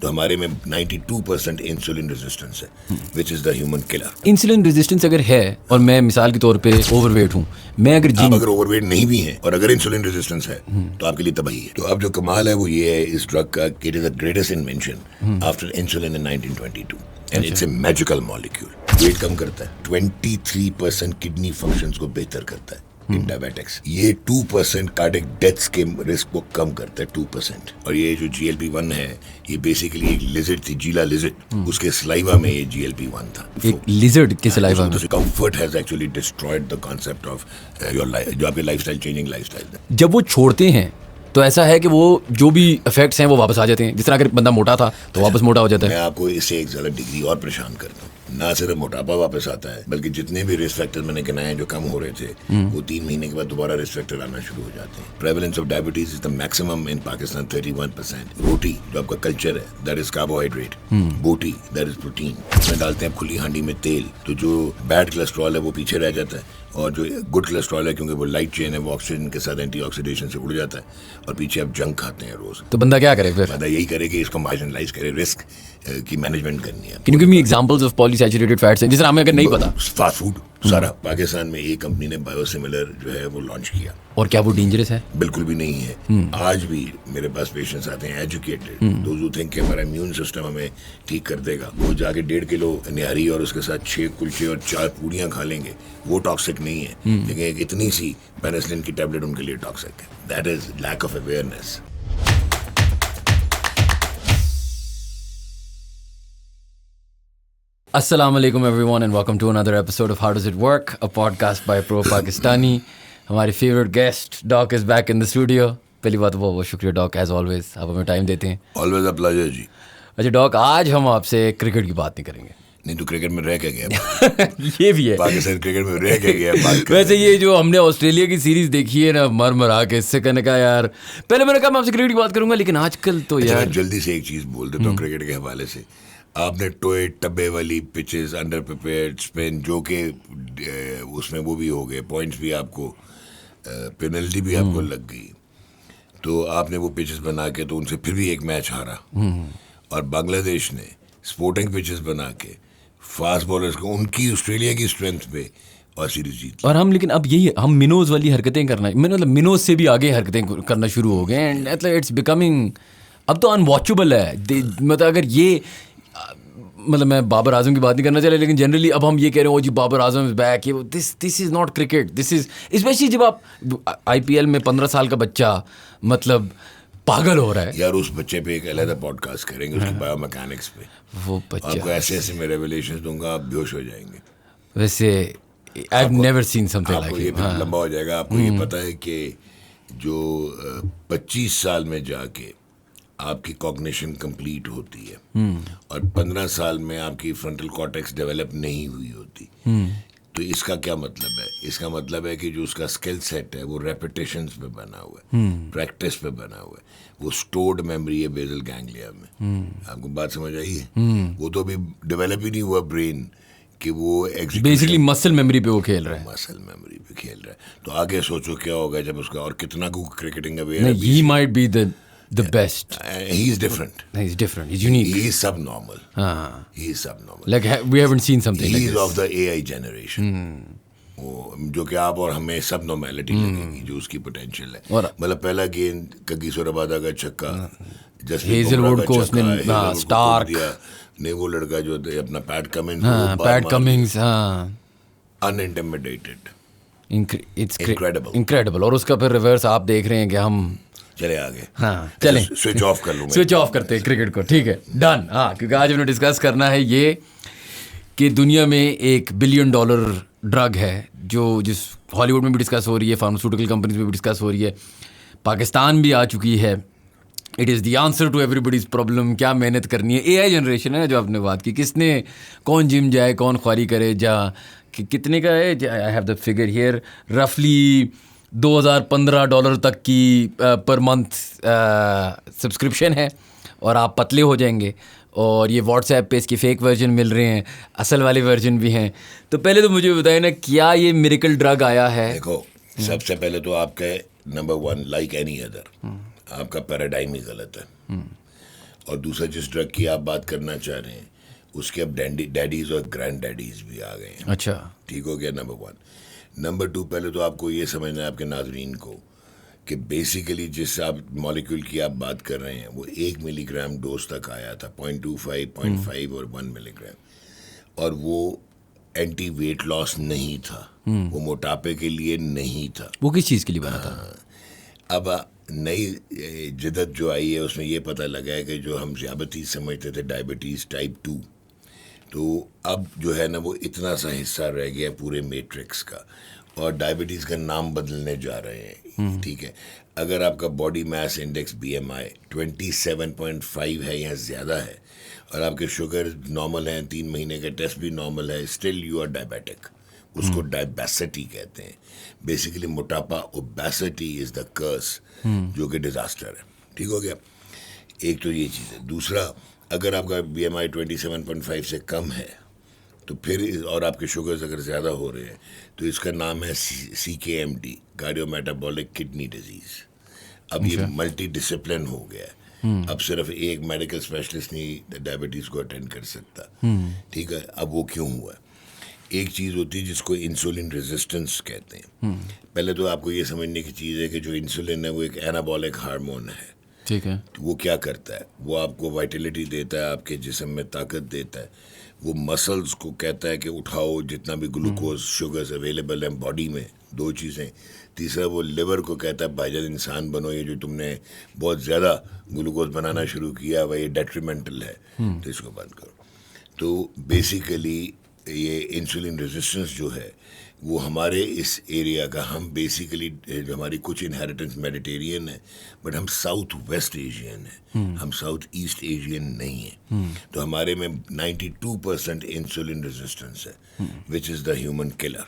तो हमारे में 92% इंसुलिन रेजिस्टेंस है, which is the human killer. Insulin resistance अगर है और मैं मिसाल के तौर पे ओवरवेट हूँ, मैं अगर आप अगर ओवरवेट नहीं भी हैं और अगर इंसुलिन रेजिस्टेंस है तो आपके लिए तबाही है। तो अब जो कमाल है वो ये है इस ड्रग का, it is the greatest invention after insulin in 1922 and it's a magical molecule. Weight कम करता है, 23% किडनी फंक्शंस को बेहतर करता है इन डायबिटिक्स। ये 2% कार्डियक डेथ्स के रिस्क को कम करता है, 2%। और ये जो GLP-1 है ये बेसिकली एक लिजर्ड थी, जीला लिजर्ड, उसके सलाइवा में ये GLP-1 था। एक लिजर्ड के सलाइवा में। Comfort has actually destroyed the concept of your life, जो आपके लाइफस्टाइल चेंजिंग लाइफस्टाइल है। जब वो छोड़ते हैं तो ऐसा है कि वो जो भी इफेक्ट्स हैं वो वापस आ जाते हैं। जिस तरह अगर बंदा मोटा था तो वापस मोटा हो जाता है। मैं आपको इससे एक ज़रा डिग्री और परेशान करता हूँ। ना सिर्फ मोटापा वापस आता है बल्कि जितने भी रिस्क फैक्टर मैंने गिनाए हैं जो कम हो रहे थे वो 3 महीने के बाद दोबारा रिस्क फैक्टर आना शुरू हो जाते हैं। Prevalence of diabetes is the maximum in Pakistan 31%। रोटी जो आपका कल्चर है दैट इज कार्बोहाइड्रेट, बोटी दैट इज प्रोटीन। इसमें डालते हैं खुली हांडी में तेल, तो जो बैड कोलेस्ट्रॉल है वो पीछे रह जाता है और जो गुड कोलेस्ट्रॉल है क्योंकि वो लाइट चेन है वो ऑक्सीजन के साथ एंटीऑक्सीडेशन से उड़ जाता है और पीछे आप जंक खाते हैं रोज। तो बंदा क्या करे फिर? बंदा यही करे कि इसको मार्जिनलाइज करे, रिस्क की मैनेजमेंट करनी है। Can you give me examples of polysaturated fats? जिस तरह हमें अगर नहीं पता। फास्ट फूड सारा पाकिस्तान में एक कंपनी ने बायोसिमिलर जो है वो लॉन्च किया। और क्या वो डेंजरस है? बिल्कुल भी नहीं है। आज भी मेरे पास पेशेंट्स आते हैं एजुकेटेड, दोज हु थिंक कि हमारा इम्यून सिस्टम हमें ठीक कर देगा, वो जाके 1.5 किलो निहारी और उसके साथ 6 कुलचे और 4 पूड़ियां खा लेंगे, वो टॉक्सिक नहीं है। लेकिन एक इतनी सी पेनिसिलिन की टैबलेट उनके लिए टॉक्सिक है। That is lack of awareness. Assalamu alaikum everyone and welcome to another episode of How Does It Work, a podcast by Pro Pakistani. हमारे favourite guest doc is back in the studio. पहली बात बहुत शुक्रिया dock, as always आप हमें time देते हैं। Always a pleasure जी। अच्छा डॉक, आज हम आपसे क्रिकेट की बात नहीं करेंगे। नहीं तो क्रिकेट में रह के गया ये भी है, पाकिस्तान क्रिकेट में रह के गया बात वैसे ये जो हमने ऑस्ट्रेलिया की सीरीज देखी है ना, मर मरा के, इससे कहने का यार पहले मैंने कहा मैं आपसे क्रिकेट की बात करूंगा, लेकिन आजकल तो यार जल्दी से एक चीज बोल देता हूँ क्रिकेट के हवाले से। आपने टोए टब्बे वाली पिचेस, अंडर प्रिपेयर्ड स्पिन, जो कि उसमें वो भी हो गए, पॉइंट्स भी आपको, पेनल्टी भी आपको लग गई, तो आपने वो पिचेस बना के तो उनसे फिर भी एक मैच हारा। और बांग्लादेश ने स्पोर्टिंग पिचेस बना के फास्ट बॉलर्स को उनकी ऑस्ट्रेलिया की स्ट्रेंथ पे और सीरीज जीत। और हम लेकिन अब यही हम मिनोज वाली हरकतें करना, मतलब मिनोज से भी आगे हरकतें करना शुरू हो गए एंड इट्स बिकमिंग अब तो अनवॉचेबल है। मतलब अगर ये मतलब मैं बाबर आजम की बात नहीं करना चाहिए, लेकिन जनरली अब हम ये कह रहे हैं ओ जी बाबर आजम इज बैक, ये this is not cricket, this is specially जब आप IPL में 15 साल का बच्चा मतलब पागल हो रहा है यार। उस बच्चे पे एक अलग पॉडकास्ट करेंगे उसकी बायोमैकेनिक्स पे। वो बच्चा आपको ऐसे मैं रेवलेशंस दूंगा, आप बेहोश हो जाएंगे। वैसे I have never seen something like it. ये लंबा हो जाएगा। आपको ये पता है कि जो 25 साल में जाके आपकी कॉग्निशन कंप्लीट होती है और 15 साल में आपकी फ्रंटल कॉर्टेक्स डेवलप नहीं हुई होती, तो इसका क्या मतलब है? इसका मतलब है कि जो उसका स्किल सेट है वो रेपिटेशंस पे बना हुआ है, प्रैक्टिस पे बना हुआ है, वो स्टोर्ड मेमोरी है बेसल गैंग्लिया में। आपको बात समझ आई है? वो तो अभी डेवलप ही नहीं हुआ ब्रेन कि वो बेसिकली मसल मेमोरी पे वो खेल रहा है, मसल मेमोरी पे खेल रहा है। तो आगे सोचो क्या होगा जब उसका, और कितना को क्रिकेटिंग अवेयर है। He might be the best. He's different. He's different. He's unique. He's subnormal. He's subnormal. Like we haven't seen something like this. He's of the AI generation. वो जो कि आप और हमें सब नॉर्मेलिटी लगेगी जो उसकी पोटेंशियल है। मतलब पहला गेंद कगिसो रबादा का छक्का, हेजलवुड को उसने स्टार्क दिया, नहीं वो लड़का जो अपना पैट कमिंस अनइंटिमिडेटेड, इनक्रेडिबल। और उसका फिर रिवर्स आप देख रहे हैं कि हम चले आगे। हाँ चलें, स्विच ऑफ कर लूँगा, स्विच ऑफ करते हैं क्रिकेट को, ठीक है डन। हाँ क्योंकि आज हमने डिस्कस करना है ये कि दुनिया में $1 बिलियन ड्रग है जो जिस हॉलीवुड में भी डिस्कस हो रही है, फार्मास्यूटिकल कंपनीज में भी डिस्कस हो रही है, पाकिस्तान भी आ चुकी है। It is the answer to everybody's problem. क्या मेहनत करनी है? AI जनरेशन है जो आपने बात की, किसने कौन जिम जाए, कौन ख्वारी करे, कि कितने का है? I have the figure here, रफली $2015 तक की पर मंथ सब्सक्रिप्शन है और आप पतले हो जाएंगे। और ये व्हाट्सएप पे इसकी फ़ेक वर्जन मिल रहे हैं, असल वाले वर्जन भी हैं। तो पहले तो मुझे बताइए ना, क्या ये मिरेकल ड्रग आया है? देखो सबसे पहले तो आपका नंबर 1 लाइक एनी अदर, आपका पैराडाइम ही गलत है। और दूसरा जिस ड्रग की आप बात करना चाह रहे हैं उसके अब डैडीज और ग्रैंड डैडीज भी आ गए हैं। अच्छा, ठीक हो गया, नंबर 1। नंबर 2, पहले तो आपको ये समझना है आपके नाजरीन को कि बेसिकली जिस आप मॉलिक्यूल की आप बात कर रहे हैं वो 1 मिलीग्राम डोज तक आया था, 0.25, 0.5 और 1 मिलीग्राम। और वो एंटी वेट लॉस नहीं था, वो मोटापे के लिए नहीं था। वो किस चीज़ के लिए बना था? अब नई जिद्दत जो आई है उसमें ये पता लगा है कि जो हम ज़्यादती समझते थे डायबिटीज़ टाइप 2, तो अब जो है ना वो इतना सा हिस्सा रह गया पूरे मैट्रिक्स का, और डायबिटीज़ का नाम बदलने जा रहे हैं। ठीक है, अगर आपका बॉडी मास इंडेक्स BMI 27.5 है या ज़्यादा है और आपके शुगर नॉर्मल हैं, 3 महीने का टेस्ट भी नॉर्मल है, स्टिल यू आर डायबिटिक। उसको डायबेसिटी कहते हैं। बेसिकली मोटापा, ओबेसिटी इज़ द कर्स, जो कि डिज़ास्टर है। ठीक हो गया, एक तो ये चीज़ है। दूसरा, अगर आपका BMI 27.5 से कम है तो फिर और आपके शुगर्स अगर ज़्यादा हो रहे हैं तो इसका नाम है CKMD, cardio metabolic kidney disease. अब ये मल्टी डिसिप्लिन हो गया है। अब सिर्फ एक मेडिकल स्पेशलिस्ट नहीं डायबिटीज़ को अटेंड कर सकता। ठीक है, अब वो क्यों हुआ? एक चीज़ होती है जिसको इंसुलिन रेजिस्टेंस कहते हैं। पहले तो आपको ये समझने की चीज़ है कि जो इंसुलिन है वो एक एनाबॉलिक हार्मोन है। ठीक है, तो वो क्या करता है? वो आपको वाइटलिटी देता है, आपके जिस्म में ताकत देता है। वो मसल्स को कहता है कि उठाओ जितना भी ग्लूकोज शुगर्स अवेलेबल हैं बॉडी में, 2 चीज़ें। तीसरा, वो लिवर को कहता है भाईजान इंसान बनो, ये जो तुमने बहुत ज़्यादा ग्लूकोज बनाना शुरू किया वह ये डेट्रीमेंटल है, तो इसको बंद करो। तो बेसिकली ये इंसुलिन रेजिस्टेंस जो है वो हमारे इस एरिया का, हम बेसिकली जो हमारी कुछ इनहेरिटेंस मेडिटेरियन है बट हम साउथ वेस्ट एशियन है, हम साउथ ईस्ट एशियन नहीं है। तो हमारे में 92% इंसुलिन रेजिस्टेंस है, which is the human killer.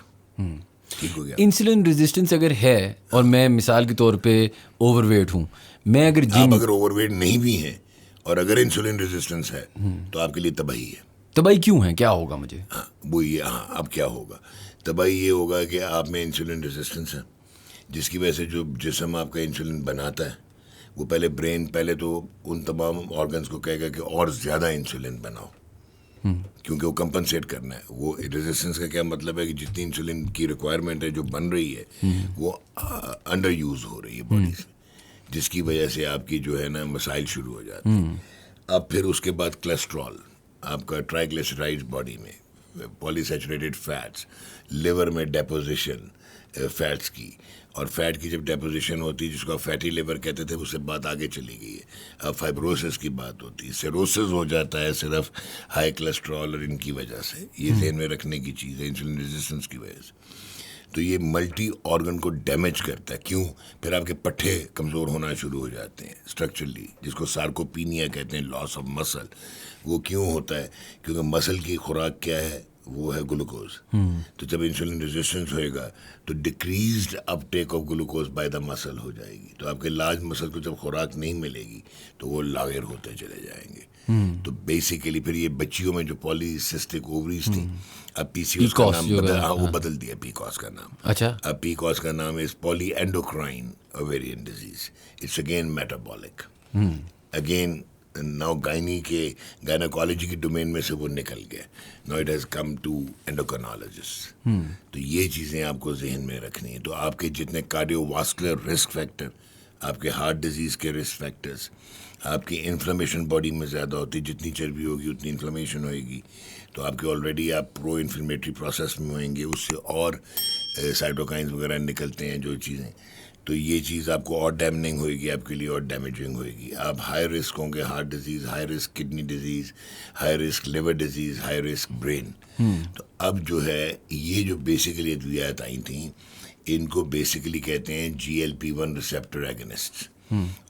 ठीक हो गया। इंसुलिन रेजिस्टेंस अगर है और मैं मिसाल के तौर पे ओवरवेट हूँ, मैं अगर आप अगर ओवरवेट नहीं भी हैं और अगर इंसुलिन रेजिस्टेंस है तो आपके लिए तबाही है। तबाही क्यों है, क्या होगा मुझे? हाँ वो ये, हाँ अब क्या होगा? तबाही ये होगा कि आप में इंसुलिन रेजिस्टेंस है, जिसकी वजह से जो जिस्म आपका इंसुलिन बनाता है वो पहले ब्रेन पहले तो उन तमाम ऑर्गन्स को कहेगा कि और ज़्यादा इंसुलिन बनाओ, क्योंकि वो कंपनसेट करना है। वो रेजिस्टेंस का क्या मतलब है कि जितनी इंसुलिन की रिक्वायरमेंट है जो बन रही है वो अंडर यूज़ हो रही है बॉडी से, जिसकी वजह से आपकी जो है ना मसाइल शुरू हो जाते हैं। अब फिर उसके बाद कोलेस्ट्रॉल, आपका ट्राइग्लिसराइड्स बॉडी में, पॉलीसैचुरेटेड फैट्स, लिवर में डेपोजिशन फैट्स की, और फैट की जब डेपोजिशन होती है जिसको आप फैटी लिवर कहते थे, उससे बात आगे चली गई है। अब फाइब्रोसिस की बात होती है, सिरोसिस हो जाता है सिर्फ हाई कोलेस्ट्रॉल और इनकी वजह से। ये ध्यान में रखने की चीज़ है, इंसुलिन रेजिस्टेंस की वजह से। तो ये मल्टी ऑर्गन को डैमेज करता है। क्यों? फिर आपके पट्टे कमज़ोर होना शुरू हो जाते हैं स्ट्रक्चरली, जिसको सार्कोपीनिया कहते हैं, लॉस ऑफ मसल। वो क्यों होता है? क्योंकि मसल की खुराक क्या है? वो है ग्लूकोज। तो जब इंसुलिन रेजिस्टेंस होएगा तो decreased Uptake of glucose by the muscle हो जाएगी। तो आपके लार्ज मसल को जब खुराक नहीं मिलेगी तो वो लागर होते चले जाएंगे। तो बेसिकली फिर ये बच्चियों में जो पॉलीसिस्टिक ओवरीज थी, अब PCOS का नाम वो बदल दिया, PCOS का नाम। अच्छा, अब PCOS का नाम is poly endocrine ovarian disease. It's again metabolic. Again now gynaecology की डोमेन में से वो निकल गया, now it has come to endocrinologist. तो ये चीज़ें आपको जहन में रखनी है। तो आपके जितने कार्डियोवास्कुलर रिस्क फैक्टर, आपके हार्ट डिजीज़ के रिस्क फैक्टर्स, आपकी इन्फ्लेमेशन बॉडी में ज़्यादा होती है, जितनी चर्बी होगी उतनी इन्फ्लेमेशन होएगी, तो आपके ऑलरेडी आप प्रो इन्फ्लेमेटरी प्रोसेस में होंगे, उससे और साइटोकाइंस वगैरह निकलते हैं जो चीज़ें, तो ये चीज़ आपको और डैमेजिंग होएगी, आपके लिए और डैमेजिंग होएगी। आप हाई रिस्क होंगे heart disease, high risk kidney disease, high risk liver disease, high risk brain. तो अब जो है ये जो बेसिकली अद्वियात आई थी, इनको बेसिकली कहते हैं GLP-1 रिसेप्टर एगनिस्ट।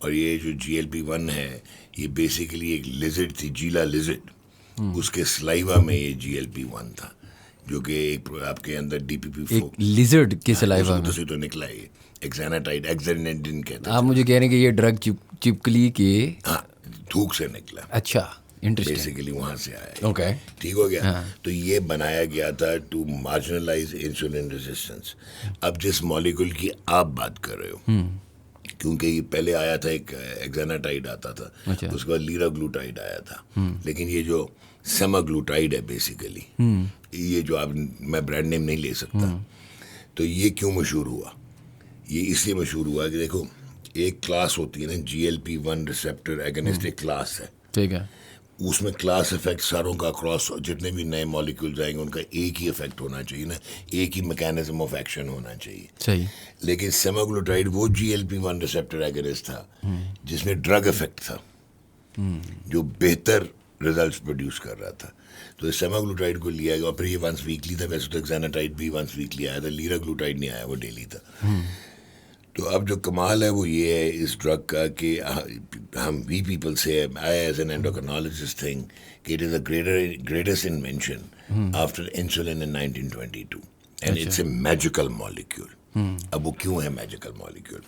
और ये जो GLP-1 है ये बेसिकली एक लिजर्ड थी, जीला लिजर्ड, उसके स्लाइवा में ये GLP-1 था, जो कि एक आपके अंदर DPP-4 लिजर्ड के सलाइवा में तो निकला है, एक्सैनाटाइड, एक्सैनेडिन कहते हैं। आप मुझे कह रहे हैं कि ये ड्रग चिपकली के, हाँ, थूक से निकला। अच्छा, इंटरेस्टिंग, बेसिकली वहाँ से आया। ओके, ठीक हो गया। तो ये बनाया गया था टू मार्जिनलाइज इंसुलिन रेजिस्टेंस। अब जिस मॉलिक्यूल की आप बात कर रहे हो, क्योंकि ये पहले आया था एक एक्सानाटाइड आता था, अच्छा। उसके बाद लीराग्लूटाइड आया था, लेकिन ये जो सेमाग्लूटाइड है बेसिकली, ये जो आप, मैं ब्रांड नेम नहीं ले सकता, तो ये क्यों मशहूर हुआ? ये इसलिए मशहूर हुआ कि देखो एक क्लास होती है ना, GLP-1 रिसेप्टर एगोनिस्ट एक क्लास है, ठीक है, उसमें क्लास इफेक्ट सारों का क्रॉस, जितने भी नए मॉलिक्यूल्स आएंगे उनका एक ही इफेक्ट होना चाहिए ना, एक ही मैकेनिज्म ऑफ एक्शन होना चाहिए। सही। लेकिन सेमाग्लूटाइड वो GLP-1 रिसेप्टर एगोनिस्ट था जिसमें ड्रग इफेक्ट था, जो बेहतर रिजल्ट्स प्रोड्यूस कर रहा था, तो इस सेमाग्लूटाइड को लिया गया और फिर ये वंस वीकली था। वैसे तो एक्सानाटाइड भी वंस वीकली आया था, लीराग्लूटाइड नहीं आया, वो डेली था। तो अब जो कमाल है वो ये है इस ड्रग का कि हम वी पीपल से, I as an endocrinologist think कि it is the greatest invention after insulin in 1922 and it's a magical molecule. अब वो क्यों है मैजिकल मॉलिक्यूल?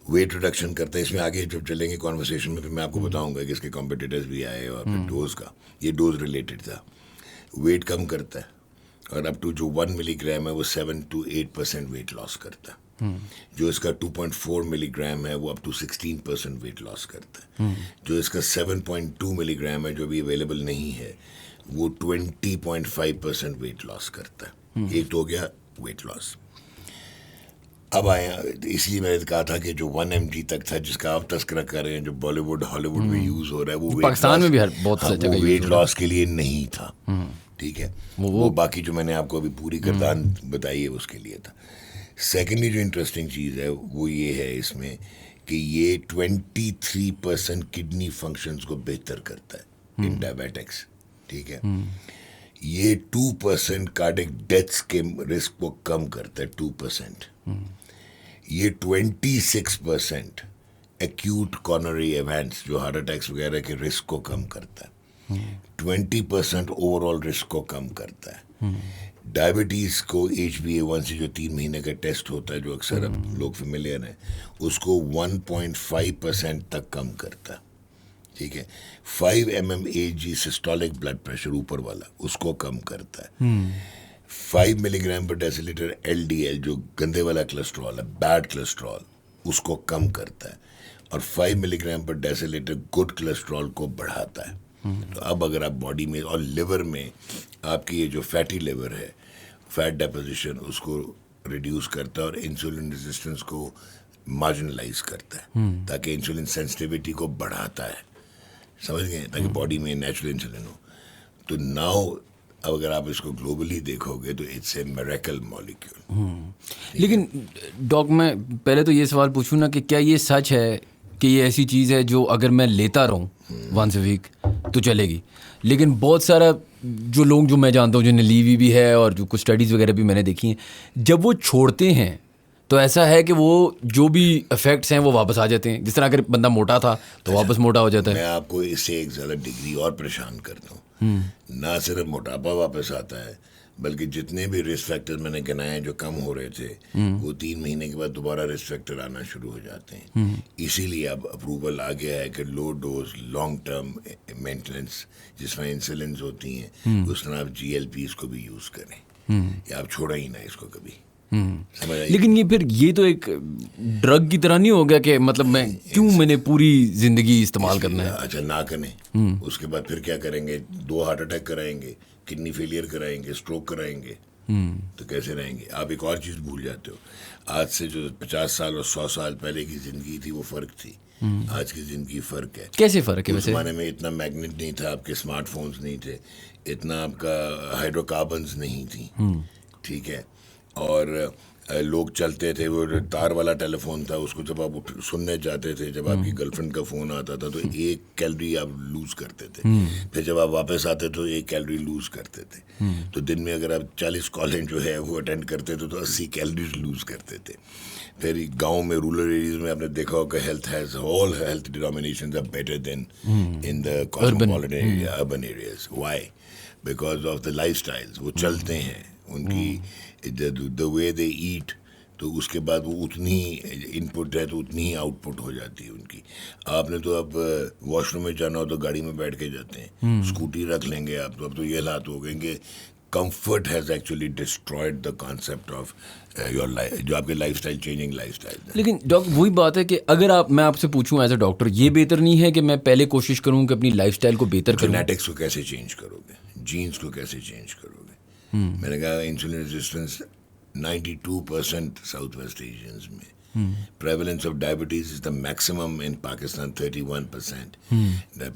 वेट रिडक्शन करता है, इसमें आगे जब चलेंगे कॉन्वर्सेशन में फिर मैं आपको बताऊंगा कि इसके कॉम्पिटिटर्स भी आए और फिर डोज का, ये डोज रिलेटेड था। वेट कम करता है और अप टू जो 1 मिलीग्राम है वो 7 to 8% वेट लॉस करता है। जो इसका 2.4 मिलीग्राम है वो अप टू 16% वेट लॉस करता है। जो इसका 7.2 मिलीग्राम है जो भी अवेलेबल नहीं है वो 20.5% वेट लॉस करता है। एक तो हो गया वेट लॉस। अब आया, इसलिए मैंने कहा था कि जो 1 mg तक था जिसका आप तस्करा कर रहे हैं, जो बॉलीवुड हॉलीवुड में यूज हो रहा है, वो पाकिस्तान में भी बहुत सी जगह वेट लॉस के लिए नहीं था, ठीक है। वो बाकी जो मैंने आपको अभी पूरी करदान बताई है उसके लिए था। सेकेंडली जो इंटरेस्टिंग चीज़ है वो ये है इसमें कि ये 23% किडनी फंक्शंस को बेहतर करता है इन डायबिटिक्स, ठीक है। ये 2% कार्डियक डेथ्स के रिस्क को कम करता है, 2%। ये 26% एक्यूट कॉर्नरी इवेंट्स जो हार्ट अटैक्स वगैरह के रिस्क को कम करता है, 20% ओवरऑल रिस्क को कम करता है। डायबिटीज़ को HbA1c जो 3 महीने का टेस्ट होता है जो अक्सर अब लोग फेमिलियर हैं, उसको 1.5% तक कम करता है, ठीक है। 5 mmHg सिस्टोलिक ब्लड प्रेशर ऊपर वाला उसको कम करता है। 5 मिलीग्राम पर डेसीलीटर LDL जो गंदे वाला कोलेस्ट्रॉल है, बैड कोलेस्ट्रॉल, उसको कम करता है। और 5 मिलीग्राम पर डेसीलीटर गुड कोलेस्ट्रॉल को बढ़ाता है। तो अब अगर आप बॉडी में और लिवर में आपकी ये जो फैटी लिवर है, फैट डेपोजिशन, उसको रिड्यूस करता है और इंसुलिन रेजिस्टेंस को मार्जिनलाइज करता है, ताकि इंसुलिन सेंसिटिविटी को बढ़ाता है, समझ गए, ताकि बॉडी में नेचुरल इंसुलिन हो। तो नाउ अब अगर आप इसको ग्लोबली देखोगे तो इट्स ए मिरेकल मॉलिक्यूल। लेकिन डॉक, मैं पहले तो ये सवाल पूछूं ना कि क्या ये सच है कि ये ऐसी चीज़ है जो अगर मैं लेता रहूं वंस अ वीक तो चलेगी? लेकिन बहुत सारा जो लोग जो मैं जानता हूँ जिन्हें लीवी भी है और जो कुछ स्टडीज़ वगैरह भी मैंने देखी हैं, जब वो छोड़ते हैं तो ऐसा है कि वो जो भी इफेक्ट्स हैं वो वापस आ जाते हैं। जिस तरह अगर बंदा मोटा था तो वापस मोटा हो जाता है। मैं आपको इससे एक ज़्यादा डिग्री और परेशान करता हूँ। ना सिर्फ मोटापा वापस आता है बल्कि जितने भी रिस्क फैक्टर मैंने गिनाए हैं जो कम हो रहे थे वो 3 महीने के बाद दोबारा रिस्क फैक्टर आना शुरू हो जाते हैं। इसीलिए अब अप्रूवल आ गया है कि low dose long term maintenance जिसमें इंसुलिन होती हैं उस तरह आप GLPs को भी यूज़ करें, या आप छोड़ा ही ना इसको कभी। लेकिन ये फिर ये तो एक ड्रग की तरह नहीं हो गया कि मतलब मैं क्यों मैंने पूरी जिंदगी इस्तेमाल करना है? अच्छा ना करें, उसके बाद फिर क्या करेंगे? 2 हार्ट अटैक कराएंगे, किडनी फेलियर कराएंगे, स्ट्रोक कराएंगे, तो कैसे रहेंगे? आप एक और चीज़ भूल जाते हो, आज से जो 50 साल और 100 साल पहले की जिंदगी थी वो फर्क थी, आज की जिंदगी फर्क है। कैसे फर्क है? उस जमाने में इतना मैग्नेट नहीं था, आपके स्मार्टफोन्स नहीं थे, इतना आपका हाइड्रोकार्बन्स नहीं थी, ठीक है। और लोग चलते थे, वो तार वाला टेलीफोन था, उसको जब आप सुनने जाते थे, जब आपकी गर्लफ्रेंड का फ़ोन आता था तो 1 कैलोरी आप लूज़ करते थे, फिर जब आप वापस आते तो 1 कैलोरी लूज़ करते थे। तो दिन में अगर आप 40 कॉलें जो है वो अटेंड करते थे तो 80 कैलोरीज लूज़ करते थे। फिर गांव में रूरल एरियाज में आपने देखा होगा all health denominations are better than in the cosmopolitan area, urban areas. Why? Because of the lifestyles. वो चलते हैं, उनकी द वे दे ईट, तो उसके बाद वो उतनी इनपुट है तो उतनी ही आउटपुट हो जाती है उनकी। आपने तो अब वॉशरूम में जाना हो तो गाड़ी में बैठ के जाते हैं, स्कूटी रख लेंगे आप, तो अब तो ये हालात हो गए कि comfort has actually destroyed the concept of your life, जो आपके लाइफस्टाइल चेंजिंग लाइफस्टाइल है. लेकिन डॉक्टर वही बात है कि अगर मैं आपसे पूछूं एज अ डॉक्टर, ये बेहतर नहीं है कि मैं पहले कोशिश करूं कि अपनी लाइफस्टाइल को बेहतर करूं? जेनेटिक्स को कैसे चेंज करोगे, जीन्स को कैसे चेंज करोगे? मैंने कहा insulin resistance 92% south west Asians में. Prevalence of diabetes is the maximum in Pakistan, 31%.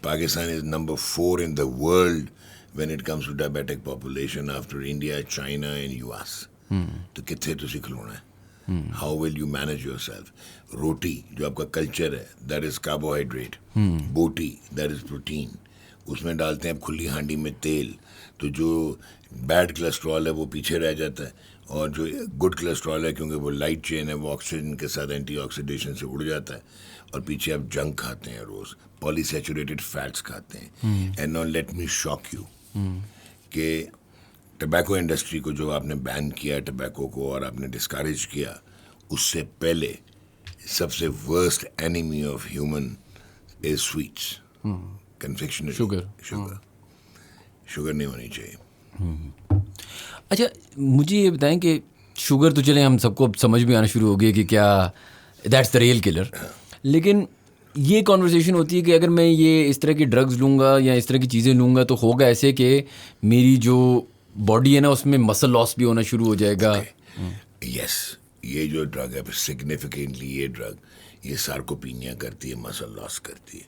Pakistan is number 4 in the world when it comes to diabetic population after India, China and US. तो कितने तुसी खिलौना है? How will you manage yourself? रोटी जो आपका culture है, that is carbohydrate. बोटी, that is protein. उसमें डालते हैं खुली हांडी में तेल, तो जो बैड कोलेस्ट्रॉल है वो पीछे रह जाता है, और जो गुड कोलेस्ट्रॉल है क्योंकि वो लाइट चेन है, वो ऑक्सीजन के साथ एंटीऑक्सीडेशन से उड़ जाता है, और पीछे आप जंक खाते हैं रोज, पॉलीसैचुरेटेड फैट्स खाते हैं. And now let me shock you कि टबैको इंडस्ट्री को जो आपने बैन किया टबैको को और आपने डिस्करेज किया, उससे पहले सबसे worst enemy of human is sweets, confectionery sugar नहीं होनी चाहिए. अच्छा, मुझे ये बताएं कि शुगर तो चले हम सबको अब समझ में आना शुरू हो गया कि क्या दैट्स द रियल किलर, लेकिन ये कॉन्वर्सेशन होती है कि अगर मैं ये इस तरह की ड्रग्स लूँगा या इस तरह की चीज़ें लूँगा तो होगा ऐसे कि मेरी जो बॉडी है ना उसमें मसल लॉस भी होना शुरू हो जाएगा. यस, ये जो ड्रग है सिग्निफिकेंटली, ये ड्रग ये सार्कोपीनिया करती है, मसल लॉस करती है.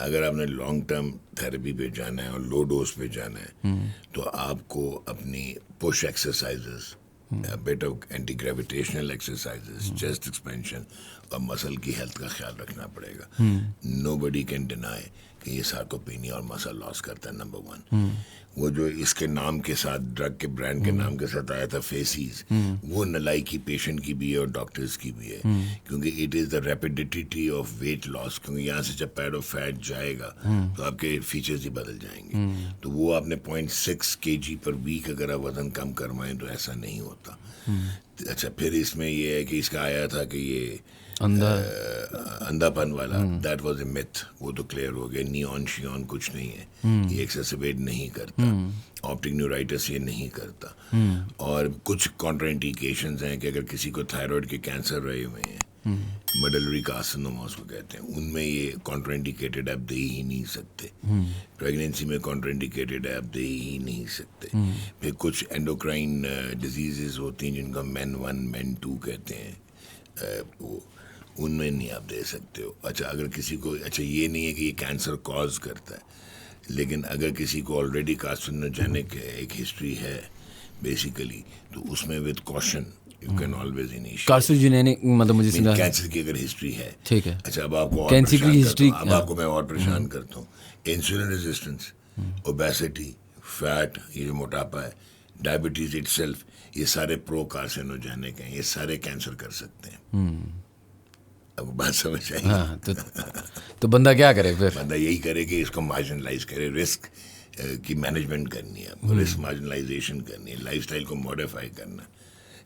अगर आपने लॉन्ग टर्म थेरेपी पे जाना है और लो डोज पे जाना है तो आपको अपनी push exercises, bit of anti gravitational exercises, chest expansion और मसल की हेल्थ का ख्याल रखना पड़ेगा. नोबडी कैन डिनाई कि ये सार्कोपीनिया और मसल लॉस करता है. नंबर 1, वो जो इसके नाम के साथ, ड्रग के ब्रांड के नाम के साथ आया था फेसीज, वो नलायकी पेशेंट की भी है और डॉक्टर्स की भी है, क्योंकि it is the rapidity of weight loss. क्योंकि यहाँ से जब पैड ऑफ फैट जाएगा तो आपके फीचर्स ही बदल जाएंगे. तो वो आपने 0.6 kg पर वीक अगर आप वजन कम करवाएं तो ऐसा नहीं होता. अच्छा, फिर इसमें ये है कि इसका आया था कि ये अंधापन वाला, दैट वाज अ मिथ, वो तो क्लियर हो गया. नियॉन शियॉन कुछ नहीं है, ये एक्सेसिबेट नहीं करता, ऑप्टिक न्यूराइटिस ये नहीं करता. और कुछ कॉन्ट्राइंडिकेशंस हैं कि अगर किसी को थायराइड के कैंसर रहे हुए हैं, मेडुलरी कार्सिनोमा उसको कहते हैं, उनमें ये कॉन्ट्राइंडिकेटेड आप दे ही नहीं सकते. प्रेगनेंसी में कॉन्ट्राइंडिकेटेड आप दे ही नहीं सकते. फिर कुछ एंडोक्राइन डिजीजेस होती हैं जिनको MEN 1 MEN 2 कहते हैं, वो उनमें नहीं आप दे सकते हो. अच्छा, अगर किसी को, अच्छा ये नहीं है कि ये कैंसर कॉज करता है, लेकिन अगर किसी को ऑलरेडी कार्सिनोजेनिक एक हिस्ट्री है बेसिकली, तो उसमें with caution you can always initiate. Carcinogenic मतलब मुझे समझा, कैंसर की अगर हिस्ट्री है, ठीक है. अच्छा, अब आपको कैंसर की हिस्ट्री, अब आपको मैं और परेशान करता हूँ. इंसुलिन रेजिस्टेंस, ओबेसिटी, फैट, ये जो मोटापा है, डायबिटीज इटसेल्फ, ये सारे प्रो कार्सिनोजेनिक हैं, ये सारे कैंसर कर सकते हैं. अब बात समझ आई? हाँ, तो बंदा क्या करे फिर? बंदा यही करे कि इसको मार्जिनलाइज करे, रिस्क की मैनेजमेंट करनी है, रिस्क मार्जिनलाइजेशन करनी है, लाइफस्टाइल को मॉडिफाई करना है,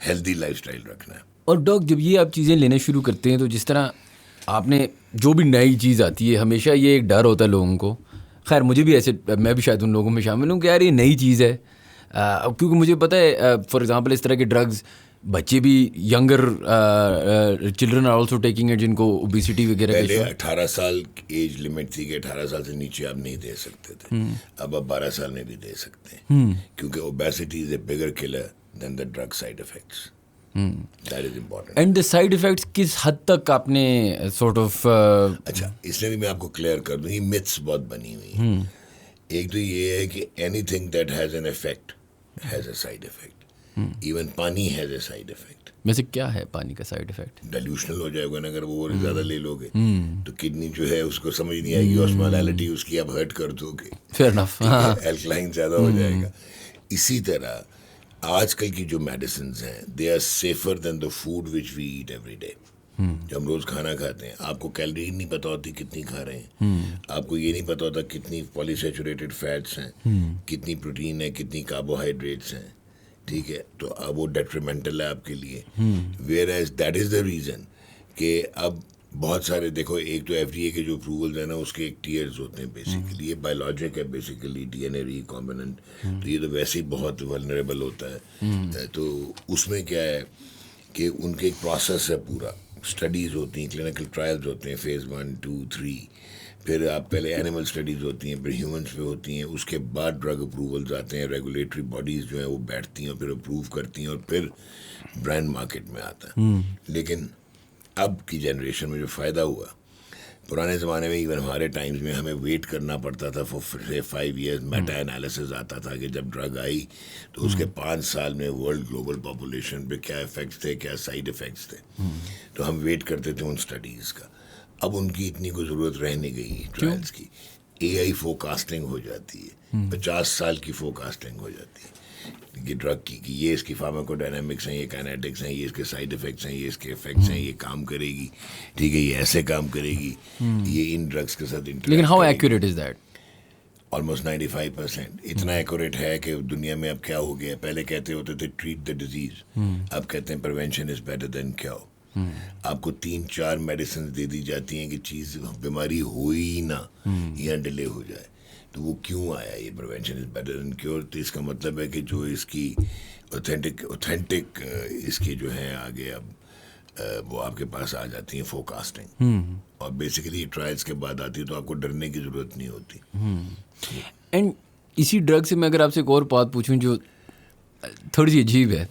हेल्दी लाइफस्टाइल रखना है. और डॉक, जब ये आप चीज़ें लेने शुरू करते हैं तो जिस तरह आपने जो भी नई चीज़ आती है, हमेशा ये एक डर होता है लोगों को. खैर मुझे भी ऐसे, मैं भी शायद उन लोगों में शामिल हूँ कि यार ये नई चीज़ है. क्योंकि मुझे पता है फॉर एग्जांपल इस तरह के ड्रग्स बच्चे भी, younger children are also taking it, जिनको ओबेसिटी वगैरह. पहले 18 साल एज लिमिट थी कि 18 साल से नीचे आप नहीं दे सकते थे. अब आप 12 साल में भी दे सकते हैं, क्योंकि obesity is a bigger killer than the drug side effects. That is important. And the side effects किस हद तक आपने सॉर्ट ऑफ अच्छा, इसलिए भी मैं आपको क्लियर कर दूँ, ये मिथ्स बहुत बनी हुई है. एक तो ये है कि anything that has an effect has a side effect. Even पानी हैज अ साइड इफेक्ट. वैसे क्या है पानी का साइड इफेक्ट? डेल्यूशनल हो जाएगा ना, अगर वो और ज़्यादा ले लोगे तो किडनी जो है उसको समझ नहीं आएगी, ऑस्मोलैलिटी उसकी आप हर्ट कर दोगे. Fair enough. एल्कलाइन ज़्यादा हो जाएगा. इसी तरह आजकल की जो मेडिसिन्स हैं, they are safer than the food which we eat every day. जब हम रोज़ खाना खाते हैं, आपको कैलोरी नहीं पता होती कितनी खा रहे हैं, आपको ये नहीं पता होता कितनी पॉलीसैचुरेटेड फैट्स हैं, कितनी प्रोटीन है, कितनी कार्बोहाइड्रेट्स हैं. ठीक है, तो अब वो डेट्रीमेंटल है आपके लिए. Whereas that is the reason कि अब बहुत सारे देखो, एक तो एफडीए के जो अप्रूवल्स है ना उसके एक टीयर्स होते हैं बेसिकली। ये बायोलॉजिक है बेसिकली, डीएनए रिकॉम्बिनेंट, तो ये तो वैसे ही बहुत वल्नरेबल होता है। तो उसमें क्या है कि उनके एक प्रोसेस है पूरा, स्टडीज़ होती हैं, क्लिनिकल ट्रायल्स होते हैं, फेज़ 1, 2, 3, फिर आप पहले एनिमल स्टडीज़ होती हैं, फिर ह्यूमंस पे होती हैं, उसके बाद ड्रग अप्रूवल्स आते हैं, रेगुलेटरी बॉडीज़ जो हैं वो बैठती हैं और फिर अप्रूव करती हैं और फिर ब्रांड मार्केट में आता है। लेकिन अब की जनरेशन में जो फ़ायदा हुआ, पुराने ज़माने में इवन हमारे टाइम्स में हमें वेट करना पड़ता था फॉर 5 ईयर्स, मेटा एनालिसिस आता था कि जब ड्रग आई तो उसके 5 साल में वर्ल्ड ग्लोबल पॉपुलेशन पे क्या इफ़ेक्ट्स थे, क्या साइड इफ़ेक्ट्स थे। तो हम वेट करते थे उन स्टडीज़ का। अब उनकी इतनी कोई ज़रूरत रह नहीं गई ट्रायल्स की। एआई फोरकास्टिंग हो जाती है, 50 साल की फोरकास्टिंग हो जाती है कि ड्रग की, कि ये इसकी फार्माकोडायनामिक्स हैं, ये काइनेटिक्स हैं, ये इसके साइड इफ़ेक्ट्स हैं, ये इसके इफेक्ट्स हैं, ये काम करेगी, ठीक है, ये ऐसे काम करेगी, ये इन ड्रग्स के साथ इंटरेक्ट। लेकिन how accurate is that? Almost 95%। इतना एक्यूरेट है कि दुनिया में अब क्या हो गया, पहले कहते होते थे ट्रीट द डिजीज, अब कहते हैं prevention is better than cure. आपको 3-4 मेडिसिन दे दी जाती हैं कि चीज़ बीमारी हो ही ना या डिले हो जाए। तो वो क्यों आया ये prevention is better than cure? तो इसका मतलब है कि जो इसकी ऑथेंटिक इसकी जो है आगे अब वो आपके पास आ जाती हैं फोरकास्टिंग, और बेसिकली ट्रायल्स के बाद आती है, तो आपको डरने की ज़रूरत नहीं होती। एंड इसी ड्रग से मैं अगर आपसे एक और बात पूछूं जो थोड़ी सी अजीब है,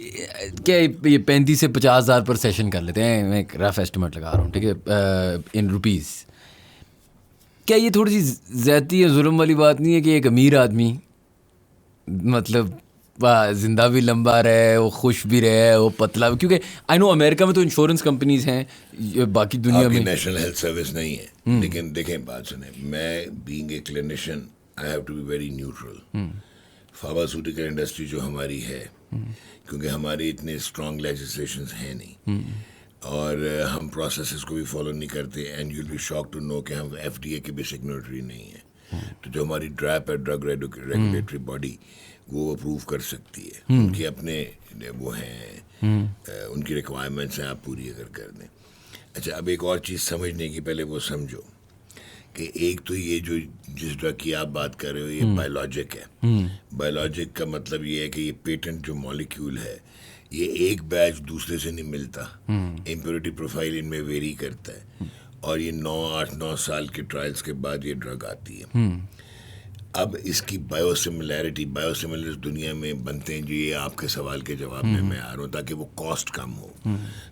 क्या ये 35 से 50,000 पर सेशन कर लेते हैं, मैं एक रफ एस्टिमेट लगा रहा हूँ, ठीक है, इन रुपीज़। क्या ये थोड़ी सी ज़्यादती या जुल्म वाली बात नहीं है कि एक अमीर आदमी मतलब जिंदा भी लंबा रहे, वो खुश भी रहे, वो पतला, क्योंकि आई नो अमेरिका में तो इंश्योरेंस कंपनीज हैं, बाकी दुनिया में नेशनल हेल्थ सर्विस नहीं है। लेकिन देखें, बात सुने, मैं being a clinician I have to be very neutral. Pharmaceutical industry जो हमारी है, क्योंकि हमारे इतने स्ट्रॉन्ग लेजिस्लेशंस हैं नहीं, और हम प्रोसेसेस को भी फॉलो नहीं करते, and you will be shock to know कि हम एफडीए के भी सिग्नेटरी नहीं है। तो जो हमारी ड्रैप है, ड्रग रेगुलेटरी बॉडी, वो अप्रूव कर सकती है, उनके अपने वो हैं, उनकी रिक्वायरमेंट्स हैं, आप पूरी अगर कर दें। अच्छा, अब एक और चीज़ समझने की पहले वो समझो कि एक तो ये जो जिस ड्रग की आप बात कर रहे हो ये बायोलॉजिक है। बायोलॉजिक का मतलब ये है कि ये पेटेंट जो मॉलिक्यूल है, ये एक बैच दूसरे से नहीं मिलता, इम्प्योरिटी प्रोफाइल इनमें वेरी करता है, और ये 8-9 साल के ट्रायल्स के बाद ये ड्रग आती है। अब इसकी बायोसिमिलर्स दुनिया में बनते हैं, जो ये आपके सवाल के जवाब में मैं आ रहा हूँ, ताकि वो कॉस्ट कम हो।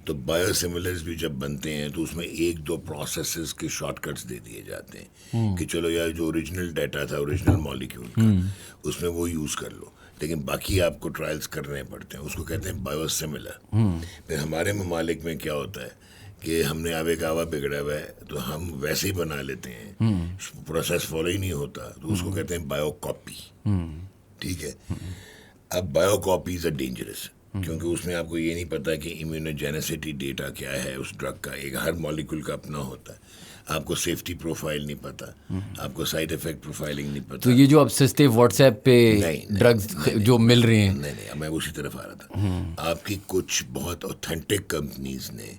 तो बायोसिमिलर्स भी जब बनते हैं तो उसमें 1-2 प्रोसेसेस के शॉर्टकट्स दे दिए जाते हैं कि चलो यार, जो ओरिजिनल डाटा था ओरिजिनल मॉलिक्यूल का, उसमें वो यूज़ कर लो, लेकिन बाकी आपको ट्रायल्स करने पड़ते हैं, उसको कहते हैं बायोसिमिलर। फिर हमारे ममालिक में क्या होता है कि हमने आवे का आवा बिगड़ा हुआ है, तो हम वैसे ही बना लेते हैं, प्रोसेस फॉलो ही नहीं होता, तो उसको कहते हैं बायो कॉपी। ठीक है, अब बायो कॉपीज आर डेंजरस, क्योंकि उसमें आपको ये नहीं पता कि इम्यूनोजेनेसिटी डेटा क्या है उस ड्रग का, एक हर मॉलिक्यूल का अपना होता है, आपको सेफ्टी प्रोफाइल नहीं पता, आपको साइड इफेक्ट प्रोफाइलिंग नहीं पता। तो ये जो अब सस्ते व्हाट्सएप पे ड्रग्स जो मिल रही हैं, नहीं, मैं उसी तरफ आ रहा था। आपकी कुछ बहुत ऑथेंटिक कंपनीज ने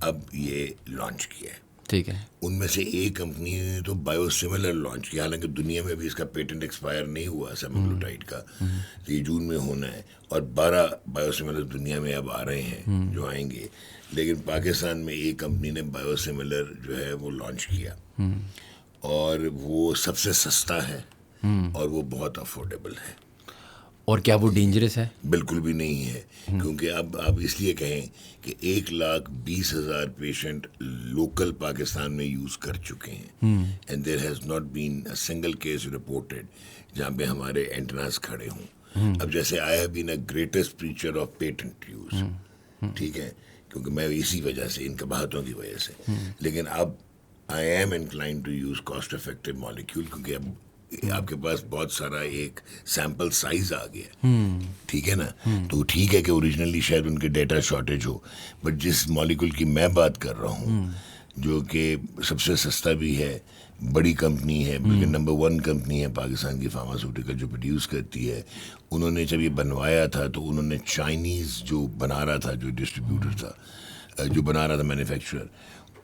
अब ये लॉन्च किया है, ठीक है, उनमें से एक कंपनी ने तो बायोसिमिलर लॉन्च किया, हालांकि दुनिया में भी इसका पेटेंट एक्सपायर नहीं हुआ सेमाग्लुटाइड का, तो ये जून में होना है, और 12 बायोसिमिलर दुनिया में अब आ रहे हैं जो आएंगे। लेकिन पाकिस्तान में एक कंपनी ने बायोसिमिलर जो है वो लॉन्च किया, और वो सबसे सस्ता है और वो बहुत अफोर्डेबल है। और क्या वो डेंजरस है? बिल्कुल भी नहीं है, क्योंकि अब आप इसलिए कहें कि 1,20,000 पेशेंट लोकल पाकिस्तान में यूज़ कर चुके हैं, and there has not been a single case reported जहाँ पे हमारे एंटेनास खड़े हों। अब जैसे I have been a greatest preacher of patent use, ठीक है, क्योंकि मैं इसी वजह से, इन कबाहतों की वजह से, लेकिन अब I am inclined to use cost effective molecule, क्योंकि अब आपके पास बहुत सारा एक सैंपल साइज आ गया, ठीक है ना। तो ठीक है कि ओरिजिनली शायद उनके डेटा शॉर्टेज हो, बट जिस मॉलिक्यूल की मैं बात कर रहा हूँ, जो कि सबसे सस्ता भी है, बड़ी कंपनी है, बल्कि नंबर 1 कंपनी है पाकिस्तान की फार्मास्यूटिकल जो प्रोड्यूस करती है, उन्होंने जब ये बनवाया था तो उन्होंने चाइनीज़ जो बना रहा था, जो डिस्ट्रीब्यूटर था, जो बना रहा था मैन्युफैक्चरर,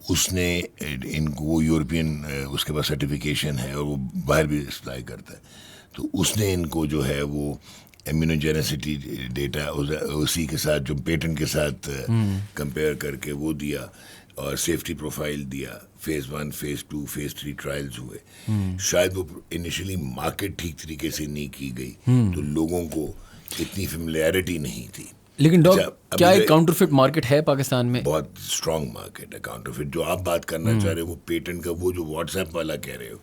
उसने इनको, वो यूरोपियन उसके पास सर्टिफिकेशन है और वो बाहर भी सप्लाई करता है, तो उसने इनको जो है वो इम्यूनोजेनेसिटी डेटा उसी के साथ जो पेटेंट के साथ कंपेयर करके वो दिया और सेफ्टी प्रोफाइल दिया। फेज़ 1, फेज़ 2, फेज़ 3 ट्रायल्स हुए। शायद वो इनिशियली मार्केट ठीक तरीके से नहीं की गई, तो लोगों को इतनी फेमिलियरिटी नहीं थी। लेकिन डॉक्टर क्या एक काउंटरफिट मार्केट है पाकिस्तान में? बहुत स्ट्रांग मार्केट है काउंटरफिट। जो आप बात करना चाह रहे हो वो पेटेंट का, वो जो व्हाट्सएप वाला कह रहे हो,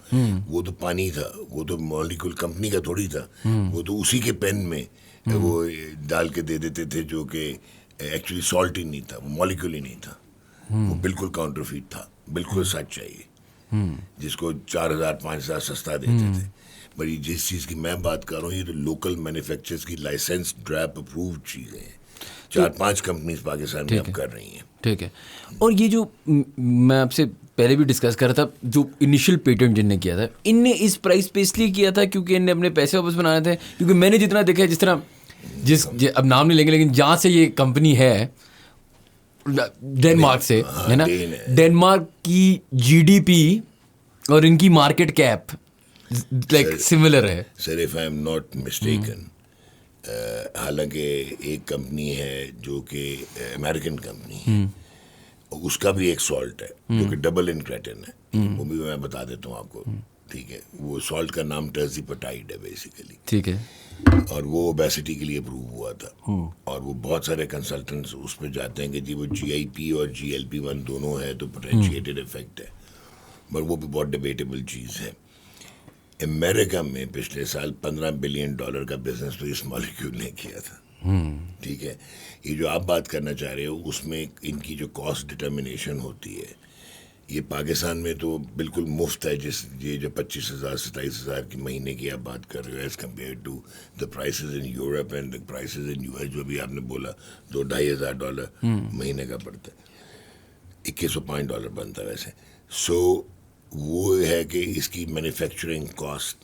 वो तो पानी था, वो तो मॉलिक्यूल कंपनी का थोड़ी था, वो तो उसी के पेन में वो डाल के दे देते थे, जो कि एक्चुअली सॉल्ट ही नहीं था, वो मॉलिक्यूल ही नहीं था, वो बिल्कुल काउंटरफिट था, बिल्कुल सच चाहिए, जिसको 4,000-5,000 सस्ता देते थे। पर ये जिस चीज़ की मैं बात कर रहा हूँ, ये तो लोकल मैन्युफैक्चरर्स की लाइसेंस ड्रैप अप्रूव्ड चीज़ें हैं। 4-5 कंपनीज पाकिस्तान में अब कर रही हैं। ठीक है। और ये जो मैं आपसे पहले भी डिस्कस कर रहा था, जो इनिशियल पेटेंट जिनने किया था, इनने इस प्राइस पे इसलिए किया था क्योंकि इनने अपने पैसे वापस बनाने थे? क्योंकि मैंने जितना देखा है, जिस तरह अब नाम नहीं लेंगे, लेकिन जहाँ से ये कंपनी है, डेनमार्क से है ना, डेनमार्क की जीडीपी और इनकी मार्केट कैप लाइक सिमिलर है। Sir, if I am not mistaken, हालांकि एक कंपनी है जो कि अमेरिकन कंपनी है, उसका भी एक सॉल्ट है जो कि डबल इनक्रेटिन है, वो भी मैं बता देता हूँ आपको। ठीक है, वो सॉल्ट का नाम टर्जीपेटाइड है बेसिकली। ठीक है। और वो ओबेसिटी के लिए अप्रूव हुआ था, और वो बहुत सारे कंसल्टेंट्स उस पर जाते हैं कि जी वो GIP और GLP-1 दोनों है तो पोटेंशिएटेड इफेक्ट है, पर वो भी बहुत डिबेटेबल चीज़ है। अमेरिका में पिछले साल $15 बिलियन का बिजनेस तो इस मॉलिक्यूल ने किया था। ठीक है, ये जो आप बात करना चाह रहे हो उसमें इनकी जो कॉस्ट डिटर्मिनेशन होती है, ये पाकिस्तान में तो बिल्कुल मुफ्त है। ये जो 25,000-27,000 की महीने की आप बात कर रहे हो, as compare to the prices in Europe and the prices in US, जो भी आपने बोला $2,000-2,500 महीने का पड़ता है, $2,105 बनता है वैसे। सो वो है कि इसकी मैन्युफैक्चरिंग कॉस्ट,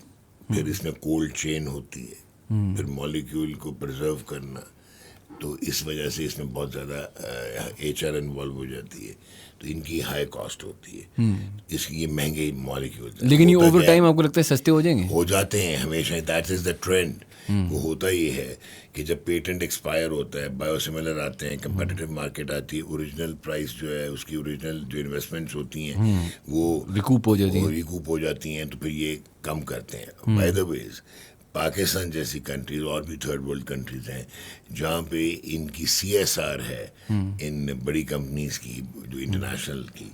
फिर इसमें कोल्ड चेन होती है, फिर मॉलिक्यूल को प्रिजर्व करना, तो इस वजह से इसमें बहुत ज़्यादा HR इन्वॉल्व हो जाती है, तो इनकी हाई कॉस्ट होती है, इसकी ये महंगे मॉलिक्यूल। लेकिन ये ओवर टाइम आपको लगता है सस्ते हो जाएंगे? हो जाते हैं हमेशा, दैट इज़ द ट्रेंड। वो होता ही है कि जब पेटेंट एक्सपायर होता है, बायोसिमिलर आते हैं, कंपेटिटिव मार्केट आती है, ओरिजिनल प्राइस जो है उसकी ओरिजिनल जो इन्वेस्टमेंट्स होती हैं वो रिकूप हो जाती हैं, तो फिर ये कम करते हैं। बाय द वेज, पाकिस्तान जैसी कंट्रीज और भी थर्ड वर्ल्ड कंट्रीज हैं जहाँ पे इनकी CSR है इन बड़ी कंपनीज की, जो इंटरनेशनल की,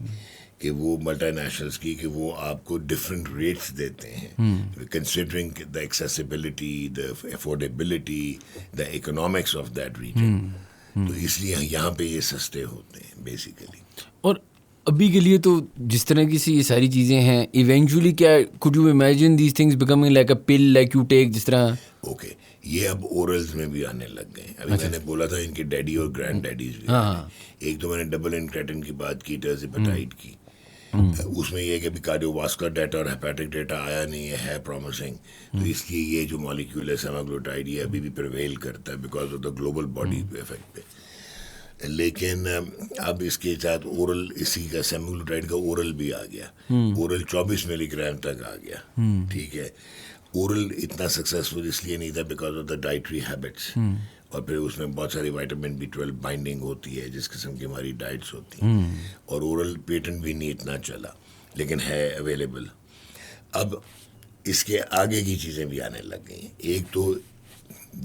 कि वो मल्टीनेशनल्स की, कि वो आपको डिफरेंट रेट्स देते हैं considering the accessibility, the affordability, the economics of that region. तो इसलिए यहाँ पे ये सस्ते होते हैं बेसिकली। और अभी के लिए तो जिस तरह की सी ये सारी चीज़ें हैं, इवेंचुअली क्या could you imagine these things becoming like a pill, like you take, जिस तरह? ओके, ये अब ओरल्स में भी आने लग गए। अभी मैंने बोला था इनके डैडी और ग्रैंड डैडीज भी। एक तो मैंने डबल इनक्रेटिन की बात की, टर्जीपेटाइड की, उसमें यह कि अभी कार्डियोवास्कुलर डाटा और हेपेटिक डाटा आया नहीं है प्रॉमिसिंग, तो इसलिए ये जो मॉलिक्यूल है सेमाग्लोटाइड, ये अभी भी प्रिवेल करता है because of the global body effect पे। लेकिन अब इसके साथ ओरल, इसी का सेमाग्लोटाइड का ओरल भी आ गया, ओरल 24 मिलीग्राम तक आ गया। ठीक है, ओरल इतना सक्सेसफुल इसलिए नहीं था because of the dietary habits, और फिर उसमें बहुत सारी विटामिन B12 बाइंडिंग होती है, जिस किस्म की हमारी डाइट्स होती हैं, और ओरल पेटेंट भी नहीं इतना चला, लेकिन है अवेलेबल। अब इसके आगे की चीज़ें भी आने लग गई हैं। एक तो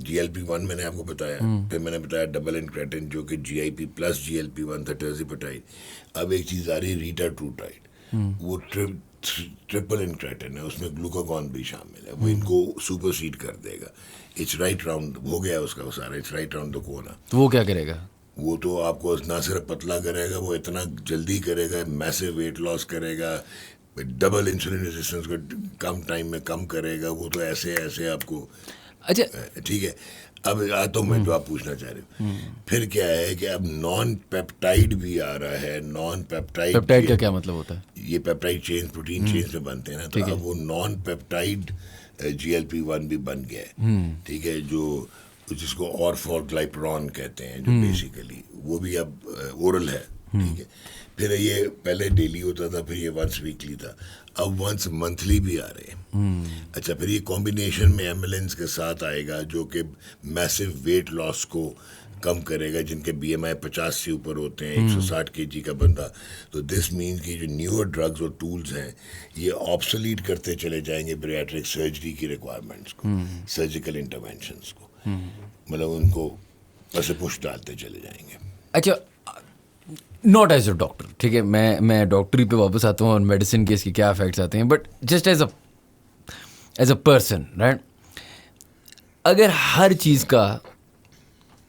GLP-1 मैंने आपको बताया, फिर मैंने बताया डबल इनक्रेटिन जो कि GIP प्लस GLP-1 था, टर्जीपेटाइड। अब एक चीज़ आ रही है रीटाट्रूटाइड, वो ट्रिपल इनक्रेटिन है, उसमें ग्लूकागॉन भी शामिल है, वो इनको सुपरसीड कर देगा। इट्स राइट राउंड हो गया उसका सारा, it's right round the corner. तो वो क्या करेगा? वो तो आपको ना सिर्फ पतला करेगा, वो इतना जल्दी करेगा, मैसिव वेट लॉस करेगा, डबल इंसुलिन रेजिस्टेंस को कम टाइम में कम करेगा, वो तो ऐसे ऐसे आपको। अच्छा, ठीक है, अब आता हूँ मैं जो आप पूछना चाह रहे हो। फिर क्या है कि अब नॉन पेप्टाइड भी आ रहा है। नॉन पेप्टाइड का क्या मतलब होता है? ये पेप्टाइड चेन, प्रोटीन चेन में बनते हैं ना, तो अब वो नॉन पेप्टाइड GLP-1 भी बन गया है। ठीक है, जो जिसको ऑर्फोग्लाइपरॉन कहते हैं, जो बेसिकली वो भी अब ओरल है, ठीक है। फिर ये पहले डेली होता था, फिर ये वंस वीकली था, अब वंस मंथली भी आ रहे हैं। अच्छा, फिर ये कॉम्बिनेशन में एम्बुलेंस के साथ आएगा जो कि मैसिव वेट लॉस को कम करेगा, जिनके BMI 50 से ऊपर होते हैं, 160 kg का बंदा। तो दिस मीन्स कि जो न्यूअर ड्रग्स और टूल्स हैं ये ऑब्सोलीट करते चले जाएंगे बैरिएट्रिक सर्जरी की रिक्वायरमेंट्स को, सर्जिकल इंटरवेंशंस को, मतलब उनको बस पुश डालते चले जाएंगे। अच्छा, नॉट एज अ डॉक्टर, ठीक है, मैं डॉक्टरी पे वापस आता हूँ और मेडिसिन के इसके क्या इफेक्ट्स आते हैं, but just as a person, right, अगर हर चीज़ का,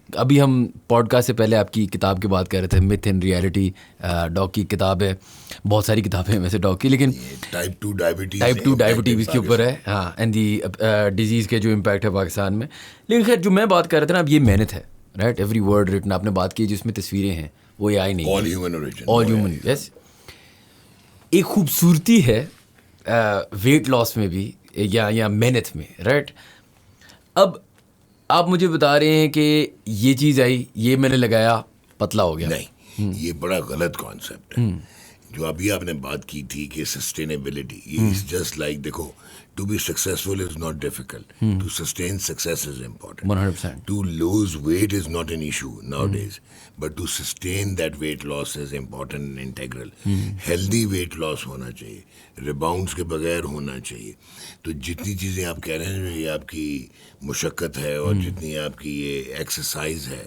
अभी हम पॉडकास्ट से पहले आपकी किताब की बात कर रहे थे, मिथ एंड रियलिटी, डॉग की किताब है, बहुत सारी किताबें हैं वैसे डॉग की, लेकिन टाइप 2 डायबिटीज़ के ऊपर है, हाँ, एंड दी डिजीज़ के जो इम्पैक्ट है पाकिस्तान में। लेकिन खैर जो मैं बात कर रहा था ना, अब ये मेहनत है, राइट, एवरी वर्ड रिटन, आपने बात की जिसमें तस्वीरें हैं वो AI नहीं, all human origin, all human, yes. एक खूबसूरती है वेट लॉस में भी या मेहनत में, राइट। अब आप मुझे बता रहे हैं कि ये चीज़ आई, ये मैंने लगाया, पतला हो गया। नहीं, ये बड़ा गलत कॉन्सेप्ट है। जो अभी आपने बात की थी कि सस्टेनेबिलिटी, ये इज जस्ट लाइक, देखो, to be successful is not difficult, to sustain success is important, 100%। To lose weight is not an issue nowadays, but to sustain that weight loss is important and integral. Healthy weight loss होना चाहिए, rebounds के बगैर होना चाहिए। तो जितनी चीज़ें आप कह रहे हैं, ये आपकी मुशक्क़त है और जितनी आपकी ये एक्सरसाइज है,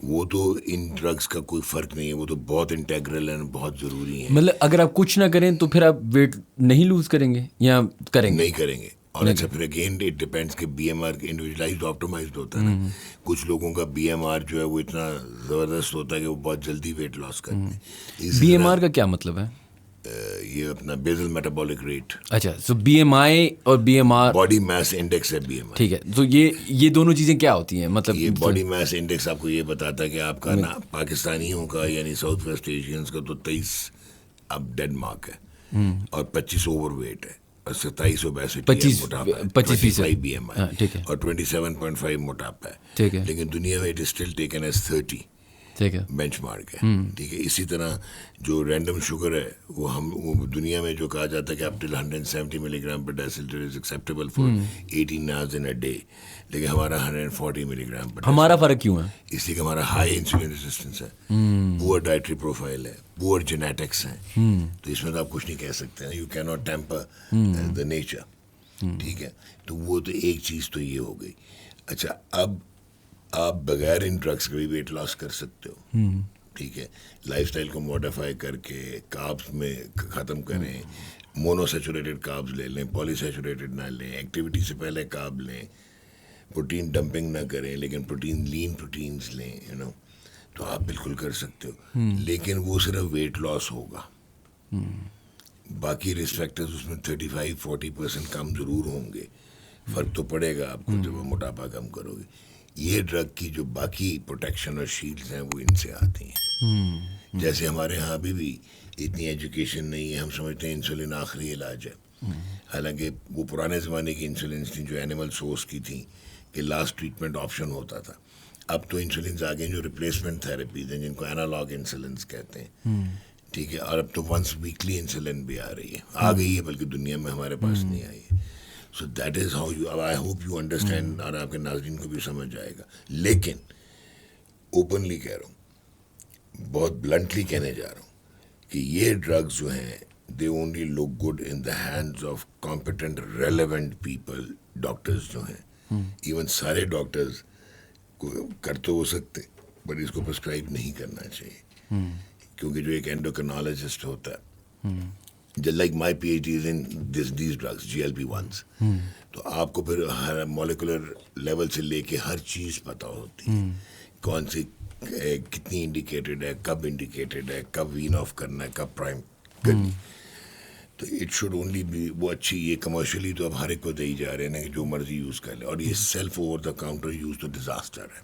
वो तो इन ड्रग्स का कोई फ़र्क नहीं है, वो तो बहुत इंटेग्रल है, बहुत ज़रूरी है। मतलब अगर आप कुछ ना करें तो फिर आप वेट नहीं लूज करेंगे या करेंगे? नहीं करेंगे। और अच्छा, फिर अगेन इट डिपेंड्स कि BMR इंडिविजुअलाइज्ड ऑप्टिमाइज्ड होता है ना। कुछ लोगों का BMR जो है वो इतना ज़बरदस्त होता है कि वो बहुत जल्दी वेट लॉस करते हैं। BMR का क्या मतलब है? ये अपना बेसल मेटाबॉलिक रेट। अच्छा, सो BMI और BMR बॉडी मास इंडेक्स है BMI। ठीक है, तो ये दोनों चीज़ें क्या होती हैं? मतलब ये बॉडी मास इंडेक्स आपको ये बताता है कि आपका ना पाकिस्तानियों का यानी साउथ वेस्ट एशियंस का तो 23 अब डेड मार्क है और 25 ओवरवेट है और 27 ओबेसिटी, 25% BMI, ठीक है, और 27.5 मोटापा है, ठीक है। लेकिन दुनिया में it is still taken as 30, ठीक है, बेंचमार्क है, ठीक है। इसी तरह जो रैंडम शुगर है वो दुनिया में जो कहा जाता है कि अप टिल 170 मिलीग्राम पर decilitre is acceptable for 18 hours in a day, लेकिन हमारा 140 मिलीग्राम पर। हमारा फ़र्क क्यों है? इसलिए कि हमारा हाई इंसुलिन रेजिस्टेंस है, पुअर डाइटरी प्रोफाइल है, पुअर जेनेटिक्स हैं, तो इसमें तो आप कुछ नहीं कह सकते हैं, you can not temper the nature, ठीक है। तो वो तो एक चीज़ तो ये हो गई। अच्छा, अब आप बगैर इन ड्रग्स के भी वेट लॉस कर सकते हो, ठीक है। लाइफस्टाइल को मॉडिफाई करके कार्ब्स में ख़त्म करें, मोनोसैचुरेटेड कार्ब्स ले लें, पॉलीसैचुरेटेड ना लें, एक्टिविटी से पहले कार्ब लें, प्रोटीन डंपिंग ना करें, लेकिन प्रोटीन लीन प्रोटीन्स लें, यू नो, तो आप बिल्कुल कर सकते हो। लेकिन वो सिर्फ वेट लॉस होगा, बाकी रिस्क फैक्टर्स उसमें 35-40% कम ज़रूर होंगे। फ़र्क तो पड़ेगा आपको जब आप मोटापा कम करोगे। ये ड्रग की जो बाकी प्रोटेक्शन और शील्ड्स हैं वो इनसे आती हैं। जैसे हमारे यहाँ अभी भी इतनी एजुकेशन नहीं है, हम समझते हैं इंसुलिन आखिरी इलाज है, हालांकि वो पुराने ज़माने की इंसुलिन थी जो एनिमल सोर्स की थी कि लास्ट ट्रीटमेंट ऑप्शन होता था। अब तो इंसुलिन आ गए जो रिप्लेसमेंट थेरेपीज हैं, जिनको एनालॉग इंसुलिन कहते हैं, ठीक है। और अब तो वंस वीकली इंसुलिन भी आ रही है, आ गई है, बल्कि दुनिया में हमारे पास नहीं आई है। So that is how you, I hope you understand, और आपके नाज़रीन को भी समझ आएगा। लेकिन ओपनली कह रहा हूँ, बहुत ब्लंटली कहने जा रहा हूँ कि ये ड्रग्स जो हैं they only look good in the hands of competent relevant people. Doctors जो हैं, इवन सारे डॉक्टर्स को कर तो हो सकते, बट इसको प्रिस्क्राइब नहीं करना चाहिए, क्योंकि जो एक एंडोक्रिनोलॉजिस्ट होता है, just like my PhD is in these drugs, GLP-1s, तो आपको फिर हर मॉलिकुलर लेवल से लेके हर चीज़ पता होती है, कौन सी कितनी इंडिकेटेड है, कब इंडिकेटेड है, कब वीन ऑफ करना है, कब प्राइम करनी। तो इट शुड ओनली बी वो अच्छी। ये कमर्शियली तो अब हर एक को दे ही जा रहे हैं ना कि जो मर्जी यूज़ कर ले, और ये self over the counter use तो डिज़ास्टर है,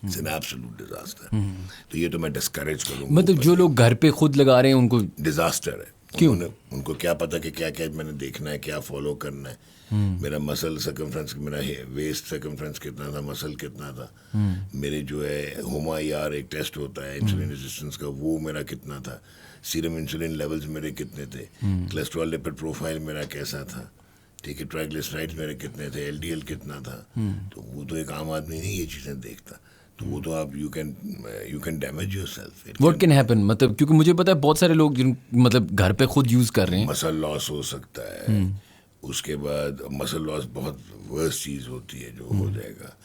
इट्स एन एब्सोल्यूट डिज़ास्टर। तो ये तो मैं डिस्करेज करूँगा। मतलब जो लोग घर पे खुद लगा रहे हैं उनको डिज़ास्टर है, क्यों? उनको क्या पता कि क्या क्या मैंने देखना है, क्या फॉलो करना है, मेरा मसल सर्कमफ्रेंस, मेरा वेस्ट सर्कमफ्रेंस कितना था, मसल कितना था, मेरे जो है HOMA-IR एक टेस्ट होता है इंसुलिन रेजिस्टेंस का, वो मेरा कितना था, सीरम इंसुलिन लेवल्स मेरे कितने थे, कोलेस्ट्रॉल लिपिड प्रोफाइल मेरा कैसा था, ठीक है, ट्राइग्लिसराइड्स मेरे कितने थे, LDL कितना था। तो वो तो एक आम आदमी नहीं ये चीज़ें देखता, तो वो तो आप you can damage yourself. What can happen, मतलब क्योंकि मुझे पता है बहुत सारे लोग जिन मतलब घर पे खुद यूज़ कर रहे हैं। मसल लॉस हो सकता है, उसके बाद मसल लॉस बहुत वर्स्ट चीज़ होती है जो हो जाएगा,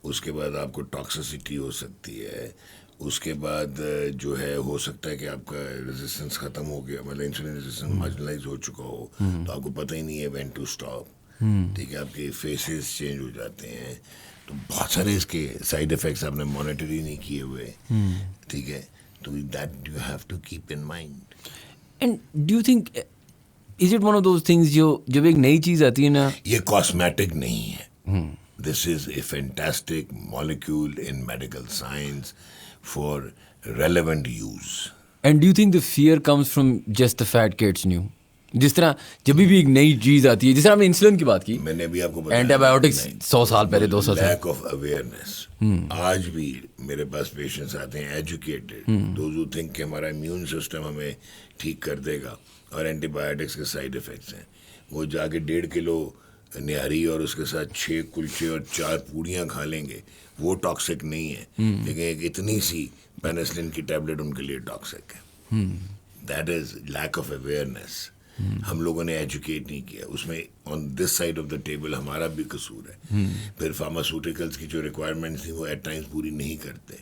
उसके बाद आपको टॉक्सिसिटी हो सकती है, उसके बाद जो है हो सकता है कि आपका रेजिस्टेंस ख़त्म हो गया, मतलब इंसुलिन रेजिस्टेंस मार्जिनलाइज हो चुका हो, तो आपको पता ही नहीं है व्हेन टू स्टॉप, ठीक है, आपके फेसेस चेंज हो जाते हैं, तो बहुत सारे इसके साइड इफ़ेक्ट्स आपने मॉनिटर ही नहीं किए हुए, ठीक है, तो that you have to keep in mind. And do you think is it one of those things जो जब एक नई चीज़ आती है ना, ये कॉस्मेटिक नहीं है, this is a fantastic molecule in medical science for relevant use. And do you think the fear comes from just the fat कि इट्स न्यू? जिस तरह जब भी एक नई चीज़ आती है, जिस तरह हमने इंसुलिन की बात की, मैंने भी आपको बताया एंटीबायोटिक्स 100 साल पहले, 200 साल, लैक ऑफ अवेयरनेस। आज भी मेरे पास पेशेंट्स आते हैं एजुकेटेड, दोज हु थिंक कि हमारा इम्यून सिस्टम हमें ठीक कर देगा और एंटीबायोटिक्स के साइड इफेक्ट्स हैं, वो जाके 1.5 किलो निहारी और उसके साथ 6 कुलचे और 4 पूड़ियाँ खा लेंगे, वो टॉक्सिक नहीं है, लेकिन एक इतनी सी पेनिसिलिन की टैबलेट उनके लिए टॉक्सिक है। That is lack of awareness. हम लोगों ने एजुकेट नहीं किया, उसमें on this side of the table हमारा भी कसूर है। फिर फार्मास्यूटिकल्स की जो रिक्वायरमेंट्स थी वो एट टाइम्स पूरी नहीं करते,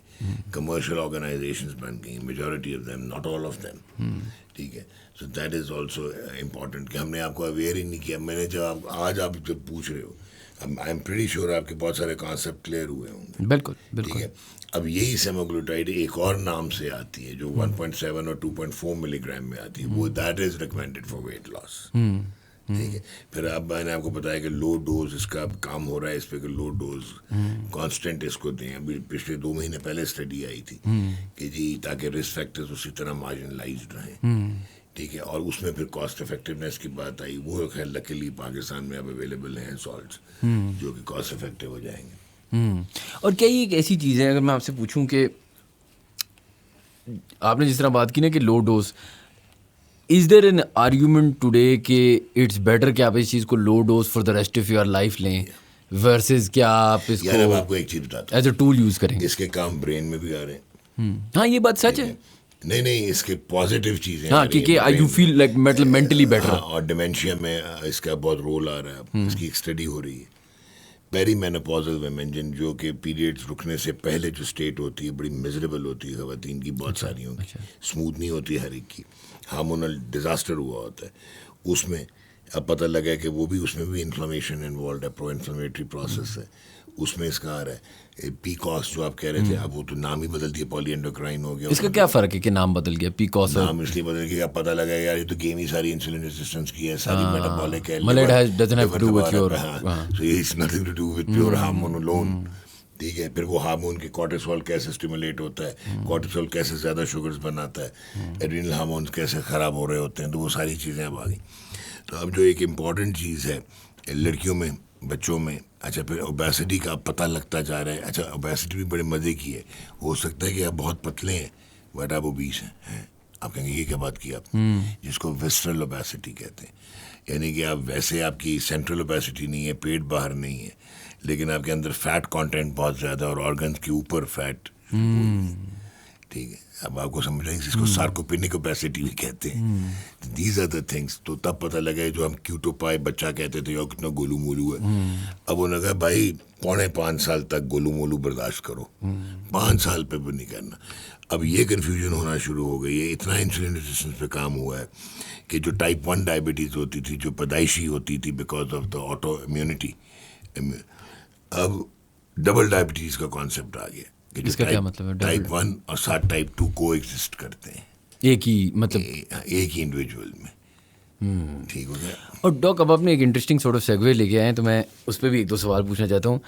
कमर्शियल ऑर्गेनाइजेशंस बन गई, majority of them, not all of them, ठीक है, so that is also important कि हमने आपको अवेयर ही नहीं किया। मैंने जब आज आप जब पूछ रहे हो, आई एम प्रीटी श्योर आपके बहुत सारे कॉन्सेप्ट क्लियर हुए होंगे। बिल्कुल ठीक बिल्कुल। है, अब यही सेमाग्लूटाइड एक और नाम से आती है जो 1.7 और 2.4 मिलीग्राम में आती है, वो that is recommended for weight loss, ठीक है। फिर अब मैंने आपको बताया कि लो डोज इसका काम हो रहा है इस पे, कि लो डोज कांस्टेंट इसको दें। अभी पिछले 2 महीने पहले स्टडी आई थी कि जी ताकि रिस्क फैक्टर्स उसी तरह मार्जिनलाइज्ड रहें, ठीक है, और उसमें फिर कॉस्ट इफेक्टिवनेस की बात आई, वो खैर लकीली पाकिस्तान में अब अवेलेबल हैं सॉल्ट्स जो कि कॉस्ट इफेक्टिव हो जाएंगे। और क्या ये एक ऐसी चीज़ है, अगर मैं आपसे पूछूं कि आपने जिस तरह बात की ना कि low dose, is there an argument today कि इट्स बेटर कि आप इस चीज़ को low dose for the rest of your life लें वर्सेस क्या आप यार अब इसको आपको एक चीज बताता एज अ टूल यूज़ करेंगे? हूँ, इसके काम ब्रेन में भी आ रहे हैं। हाँ, ये बात सच है। नहीं, इसके पॉजिटिव चीजें हाँ, आ रही कि हैं you brain feel like mentally में। बेटर। हाँ, और डिमेंशिया में इसका बहुत रोल आ रहा है, इसकी एक स्टडी हो रही है। पेरीमेनोपॉजल वुमेन जो कि पीरियड्स रुकने से पहले जो स्टेट होती है बड़ी मिजरेबल होती है खवातीन की, बहुत सारियों की, स्मूथ नहीं होती हर एक की, हार्मोनल डिजास्टर हुआ होता है उसमें। अब पता लगा कि वो भी, उसमें भी इन्फ्लेमेशन इन्वॉल्व है, प्रो इन्फ्लेमेटरी प्रोसेस है उसमें इसका आ रहा है। पीकॉस जो आप कह रहे थे, अब वो तो नाम ही बदल दिया, पॉलीएंडोक्राइन हो गया। इसका क्या फ़र्क है कि नाम बदल गया पीकॉस? नाम इसलिए बदल गया, पता लगा यार ये तो गेम ही सारी इंसुलिन रेजिस्टेंस की है, सारी मेटाबॉलिक है, मतलब it doesn't have to do with your- so it's nothing to do with pure hormone alone, ठीक है। फिर वो हार्मोन के कॉर्टिसोल कैसे स्टिमुलेट होता है, कॉर्टिसोल कैसे ज़्यादा शुगर्स बनाता है, एड्रिनल हार्मोन्स कैसे ख़राब हो रहे होते हैं, तो वो सारी चीज़ें अब आ गई। तो अब जो एक इम्पॉर्टेंट चीज़ है लड़कियों में, बच्चों में, अच्छा फिर ओबेसिटी का पता लगता जा रहा है। अच्छा, ओबेसिटी भी बड़े मज़े की है, हो सकता है कि आप बहुत पतले हैं बट आप ओबीस हैं। आप कहेंगे ये क्या बात की आप, जिसको विस्ट्रल ओबेसिटी कहते हैं, यानी कि आप वैसे आपकी सेंट्रल ओबेसिटी नहीं है, पेट बाहर नहीं है, लेकिन आपके अंदर फैट कंटेंट बहुत ज़्यादा और ऑर्गन्स के ऊपर फैट, ठीक है। अब आपको समझ आएगी, जिसको सार्कोपेनिक ओबेसिटी भी कहते हैं। These are the things. तो तब पता लगा जो हम क्यूटोपाई बच्चा कहते थे, और कितना गोलू मोलू है। अब उन्होंने कहा भाई 4.5 साल तक गोलू मोलू बर्दाश्त करो, 5 साल पे भी नहीं करना। अब ये कन्फ्यूजन होना शुरू हो गई है, इतना इंसुलिन रेजिस्टेंस पे काम हुआ है कि जो टाइप 1 डायबिटीज़ होती थी, जो पैदाइशी होती थी because of the auto immunity, अब डबल डायबिटीज़ का कॉन्सेप्ट आ गया। इसका क्या मतलब है? टाइप 1 और साथ टाइप 2 को एग्जिस्ट करते हैं एक ही, मतलब एक ही इंडिविजुअल में, ठीक हो गया। और डॉक, अब आपने एक इंटरेस्टिंग सॉर्ट ऑफ सेगवे लेके आए हैं, तो मैं उस पर भी 1-2 सवाल पूछना चाहता हूँ।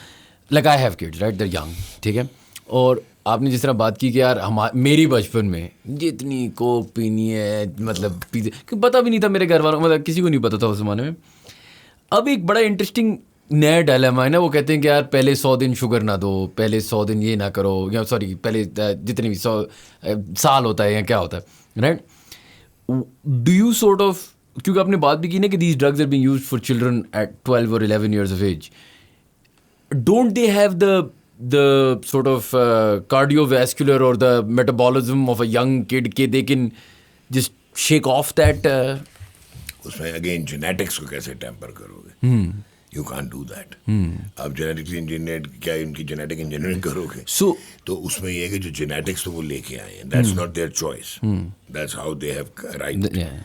Like I have kids right, they are young, ठीक है, और आपने जिस तरह बात की कि यार मेरी बचपन में जितनी कोक पीनी है, मतलब पीते कि पता भी नहीं था मेरे घर वालों, मतलब किसी को नहीं पता था उस ज़माने में। अब एक बड़ा इंटरेस्टिंग नया डायलेमा है ना, वो कहते हैं कि यार पहले 100 दिन शुगर ना दो, पहले 100 दिन ये ना करो, या सॉरी पहले जितने भी 100 साल होता है या क्या होता है, right? Do you sort of, क्योंकि आपने बात भी की ना कि these drugs are being used for children at 12 और 11 years of age, don't they have the sort of cardiovascular or the metabolism of a young kid कि they can just shake off that उसमें again genetics को कैसे temper करोगे? You can't do that. आप genetically engineer, क्या उनकी genetic engineering करोगे? तो उसमें ये है कि जो जेनेटिक्स तो वो लेके आए हैं, that's not their choice, that's how they have right.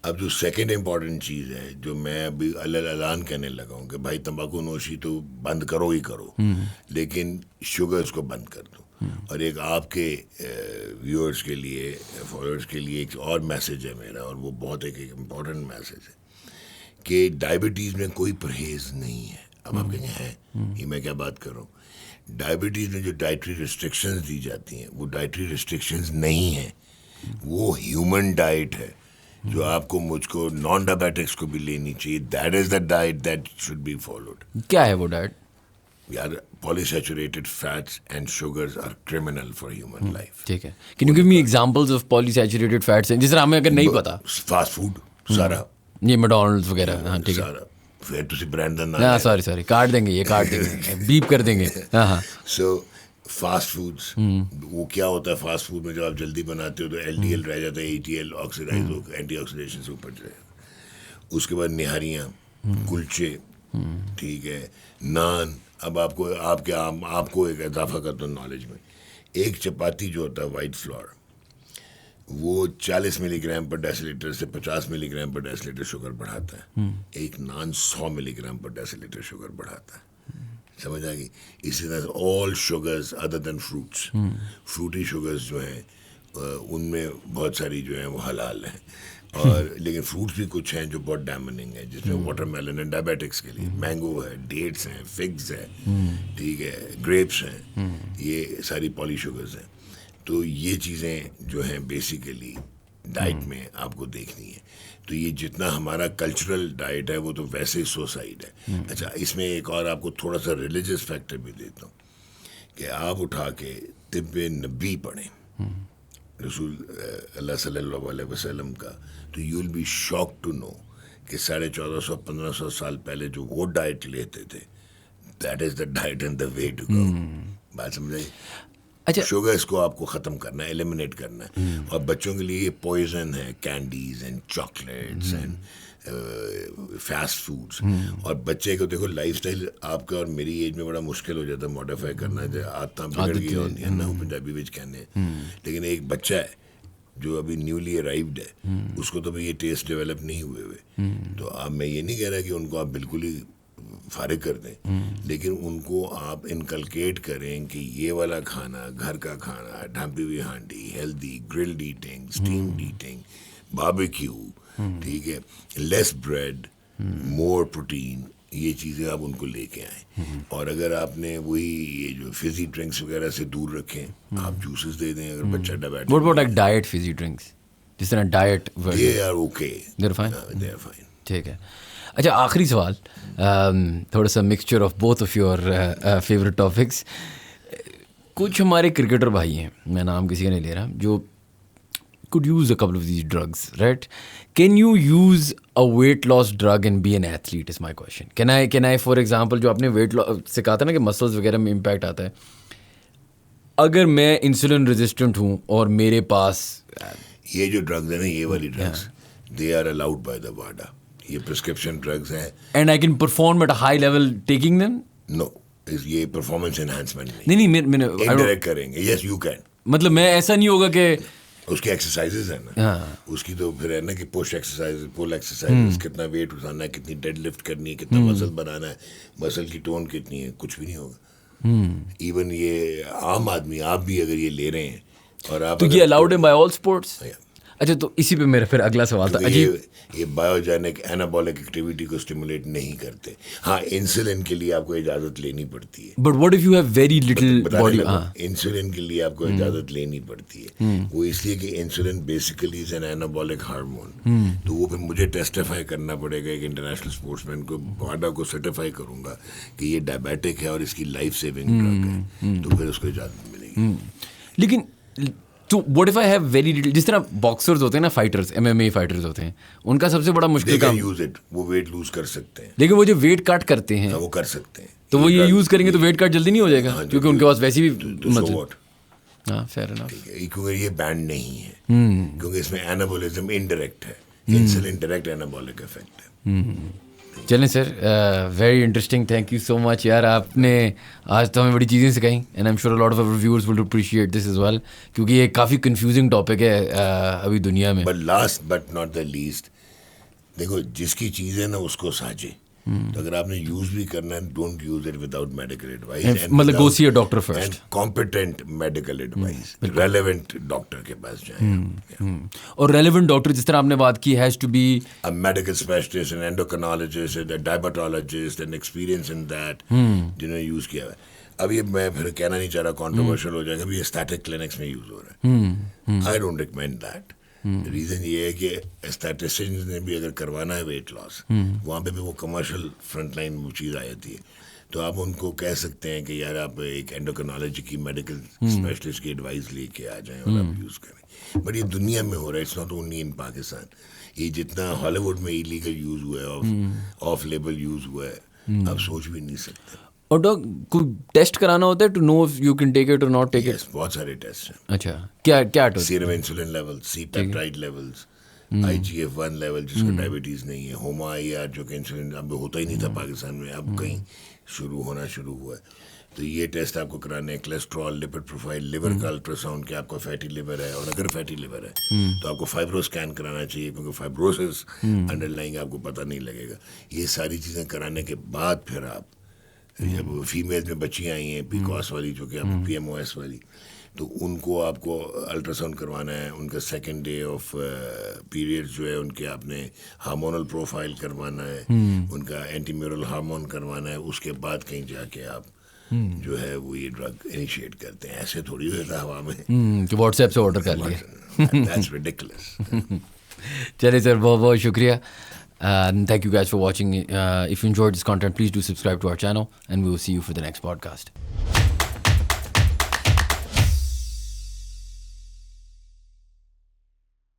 अब जो सेकंड इम्पॉर्टेंट चीज़ है, जो मैं अभी अलान कहने लगा हूँ कि भाई तंबाकू नोशी तो बंद करो ही करो, लेकिन शुगर्स को बंद कर दो। और एक आपके व्यूअर्स के लिए, फॉलोअर्स के लिए एक और मैसेज है मेरा, और वो बहुत एक इम्पॉर्टेंट मैसेज है कि डायबिटीज़ में कोई परहेज़ नहीं है। अब आप कहेंगे हैं ये मैं क्या बात कर रहा हूँ? डायबिटीज़ में जो डाइटरी रिस्ट्रिक्शंस दी जाती हैं वो डाइटरी रिस्ट्रिक्शंस नहीं है, वो ह्यूमन डाइट है जो आपको मुझको नॉन डायबिटिक्स को भी लेनी चाहिए। That is the diet that should be followed. क्या है वो डाइट? यार polysaturated fats and sugars are criminal for human life. ठीक है, can you give me examples of polysaturated fats जिस तरह हमें अगर नहीं पता? फास्ट फूड सारा, ये मैकडॉनल्ड्स वगैरह, हाँ ठीक है, सारा फिर तुसी ब्रांड दा हाँ सॉरी काट देंगे, ये काट देंगे, बीप कर देंगे, हाँ हाँ। सो फास्ट फूड्स, वो क्या होता है फास्ट फूड में, जब आप जल्दी बनाते हो तो एलडीएल रह जाता है, एटीएल ऑक्सीडाइज होकर एंटीऑक्सीडेशन से ऊपर जाएगा। उसके बाद निहारियाँ, कुलचे, ठीक है, नान। अब आपको एक इजाफा कर दो नॉलेज में, एक चपाती जो होता है वाइट फ्लोर, वो 40 मिलीग्राम पर डेसीलीटर से 50 मिलीग्राम पर डेसीलीटर शुगर बढ़ाता है। एक नान 100 मिलीग्राम पर डेसीलीटर शुगर बढ़ाता है। समझ आ गई? इसी तरह all sugars other than fruits, fruity sugars जो हैं उनमें बहुत सारी जो हैं वो हलाल हैं, और लेकिन फ्रूट्स भी कुछ हैं जो बहुत डैमनिंग है, जिसमें वाटरमेलन है डायबिटिक्स के लिए, मैंगो है, डेट्स हैं, फिग्स है, ठीक है, ग्रेप्स हैं, ये सारी पॉली शुगर्स हैं। तो ये चीज़ें जो हैं बेसिकली डाइट में आपको देखनी है। तो ये जितना हमारा कल्चरल डाइट है वो तो वैसे ही सुसाइड है। अच्छा, इसमें एक और आपको थोड़ा सा रिलीजियस फैक्टर भी देता हूँ कि आप उठा के तिब्बे नबी पढ़ें रसूल अल्लाह सल्लल्लाहु अलैहि वसल्लम का, तो you will be shock to know कि 1450-1500 साल पहले जो वो डाइट लेते थे, that is the diet and the way to go. बात समझाई? अच्छा, शुगर्स को आपको ख़त्म करना है, एलिमिनेट करना है। और बच्चों के लिए ये पॉइजन है, candies and chocolates and fast foods. और बच्चे को देखो लाइफस्टाइल आपका और मेरी एज में बड़ा मुश्किल हो जाता है मॉडिफाई करना, आदत बिगड़ गई होती है ना, पंजाबी विच कहने। लेकिन एक बच्चा है जो अभी न्यूली अराइव्ड है, उसको तो भी ये टेस्ट डेवलप नहीं हुए। तो अब मैं ये नहीं कह रहा कि उनको आप बिल्कुल ही फारिग कर दें, लेकिन उनको आप इनकलकेट करें कि ये वाला खाना, घर का खाना, ढांपी हुई हांडी, healthy, grilled eating, steamed eating, barbecue, ठीक है, लेस ब्रेड, मोर प्रोटीन, ये चीज़ें आप उनको लेके आएँ। और अगर आपने वही ये जो फिजी ड्रिंक्स वगैरह से दूर रखें, आप जूसेस दे दें अगर बच्चा diabetic. What about like diet fizzy drinks, जिस तरह diet they are okay, they are fine, they are fine. ठीक है। अच्छा, आखिरी सवाल, थोड़ा सा mixture of both of your favourite topics. कुछ हमारे क्रिकेटर भाई हैं, मैं नाम किसी का नहीं ले रहा, जो could use a couple of these drugs, right? Can you use a weight loss drug and be an athlete is my question. Can I for example, जो आपने weight loss से कहा था ना कि मसल्स वगैरह में इम्पैक्ट आता है, अगर मैं इंसुलिन रेजिस्टेंट हूँ और मेरे पास ये जो ड्रग्स है ना, ये वाली drugs, they are allowed by the वाडा, ये प्रिस्क्रिप्शन ड्रग्स हैं, and I can perform at a high level taking them. No, ये परफॉर्मेंस एनहांसमेंट नहीं, मैंने इनडायरेक्ट करेंगे। यस यू कैन, मतलब मैं ऐसा नहीं होगा कि उसकी एक्सरसाइजेज है ना, उसकी तो फिर है ना कि पुश एक्सरसाइज, पुल एक्सरसाइज, कितना वेट उठाना है, कितनी डेड लिफ्ट करनी है, कितना मसल बनाना है, मसल की टोन कितनी है, कुछ भी नहीं होगा। इवन ये आम आदमी, आप भी अगर ये ले रहे हैं और आप तो ये अलाउड है बाय ऑल स्पोर्ट्स। अच्छा, तो इसी पे मेरा फिर अगला सवाल था। अजीब, ये बायोजेनिक एनाबॉलिक एक्टिविटी को स्टिमुलेट नहीं करते। हाँ, इंसुलिन के लिए आपको इजाजत लेनी पड़ती है। But what if you have very little body? Insulin के लिए आपको इजाजत लेनी पड़ती है। वो इसलिए कि insulin basically is an anabolic hormone. तो वो फिर मुझे टेस्टिफाई करना पड़ेगा एक इंटरनेशनल स्पोर्ट्समैन को, वाडा को सर्टिफाई करूंगा कि ये डायबिटिक है और इसकी लाइफ सेविंग ड्रग है, तो फिर उसको इजाजत मिलेगी। लेकिन तो what if I have very little, जिस तरह बॉक्सर्स होते हैं ना, फाइटर्स, MMA फाइटर्स होते हैं, उनका सबसे बड़ा मुश्किल काम, यूज इट, वो वेट लूज कर सकते हैं। लेकिन वो जो वेट कट करते हैं वो कर सकते हैं, तो वो ये यूज करेंगे तो वेट कट जल्दी नहीं हो जाएगा? क्योंकि उनके पास वैसे भी मतलब, हाँ, फेयर इनफ, क्योंकि ये बैंड नहीं है, क्योंकि इसमें एनाबोलिज्म इनडायरेक्ट है, इंसुलिन डायरेक्ट एनाबॉलिक इफेक्ट है। चलें sir, very interesting, thank you so much यार, आपने आज तो हमें बड़ी चीज़ें सिखाई, and I am sure a lot of our viewers will appreciate this as well, क्योंकि ये काफ़ी कंफ्यूजिंग टॉपिक है अभी दुनिया में। But last but not the least, देखो जिसकी चीज़ है ना उसको साझे, तो अगर आपने यूज भी करना है, don't use it without medical advice, मतलब go see a doctor first, and competent medical advice, relevant doctor के पास जाएं। और रेलेवेंट डॉक्टर, जिस तरह आपने बात की, has to be a medical specialist, an endocrinologist, a diabetologist, an experience in that, जिन्होंने यूज किया है। अब ये मैं फिर कहना नहीं चाह रहा, कॉन्ट्रोवर्शियल हो जाएगा, अभी एस्थेटिक क्लिनिक्स में यूज हो रहा है। I don't recommend that. Reason ये है कि एस्थेटिशियंस ने भी अगर करवाना है वेट लॉस, वहाँ पे भी वो कमर्शियल फ्रंट लाइन वो चीज़ आ जाती है, तो आप उनको कह सकते हैं कि यार आप एक एंडोक्रिनोलॉजी की मेडिकल स्पेशलिस्ट की एडवाइस लेके आ जाएं और आप यूज़ करें। बट ये दुनिया में हो रहा है, it's not only in Pakistan. ये जितना हॉलीवुड में इलीगल यूज़ हुआ है, ऑफ लेबल यूज़ हुआ है, आप सोच भी नहीं सकते। और डॉग कोई टेस्ट कराना होता है to know if you can take it और नॉट टेक इट? बहुत सारे टेस्ट हैं। अच्छा, क्या serum insulin level, C peptide levels, IGF-1 level जिसको डायबिटीज नहीं है, होमा IR जो कि इंसुलिन अब होता ही नहीं था पाकिस्तान में, अब कहीं होना शुरू हुआ है, तो ये टेस्ट आपको कराने हैं। कोलेस्ट्रॉल, लिपिड प्रोफाइल, लिवर का अल्ट्रासाउंड कि आपका फैटी लिवर है, और अगर फैटी लिवर है तो आपको फाइब्रो स्कैन कराना चाहिए, क्योंकि फाइब्रोसिस अंडरलाइंग आपको पता नहीं लगेगा। ये सारी चीज़ें कराने के बाद फिर आप, जब फीमेल में बच्चियाँ आई हैं PCOS वाली, जो कि आपको PMOS वाली, तो उनको आपको अल्ट्रासाउंड करवाना है, उनका सेकेंड डे ऑफ पीरियड जो है उनके आपने हार्मोनल प्रोफाइल करवाना है, उनका एंटीम्यूरल हार्मोन करवाना है, उसके बाद कहीं जाके आप जो है वो ये ड्रग इनिशिएट करते हैं। ऐसे थोड़ी होता हवा में कि व्हाट्सएप से ऑर्डर कर लिया। That's ridiculous. चलिए सर, बहुत बहुत शुक्रिया, and thank you guys for watching. If you enjoyed this content, please do subscribe to our channel, and we will see you for the next podcast.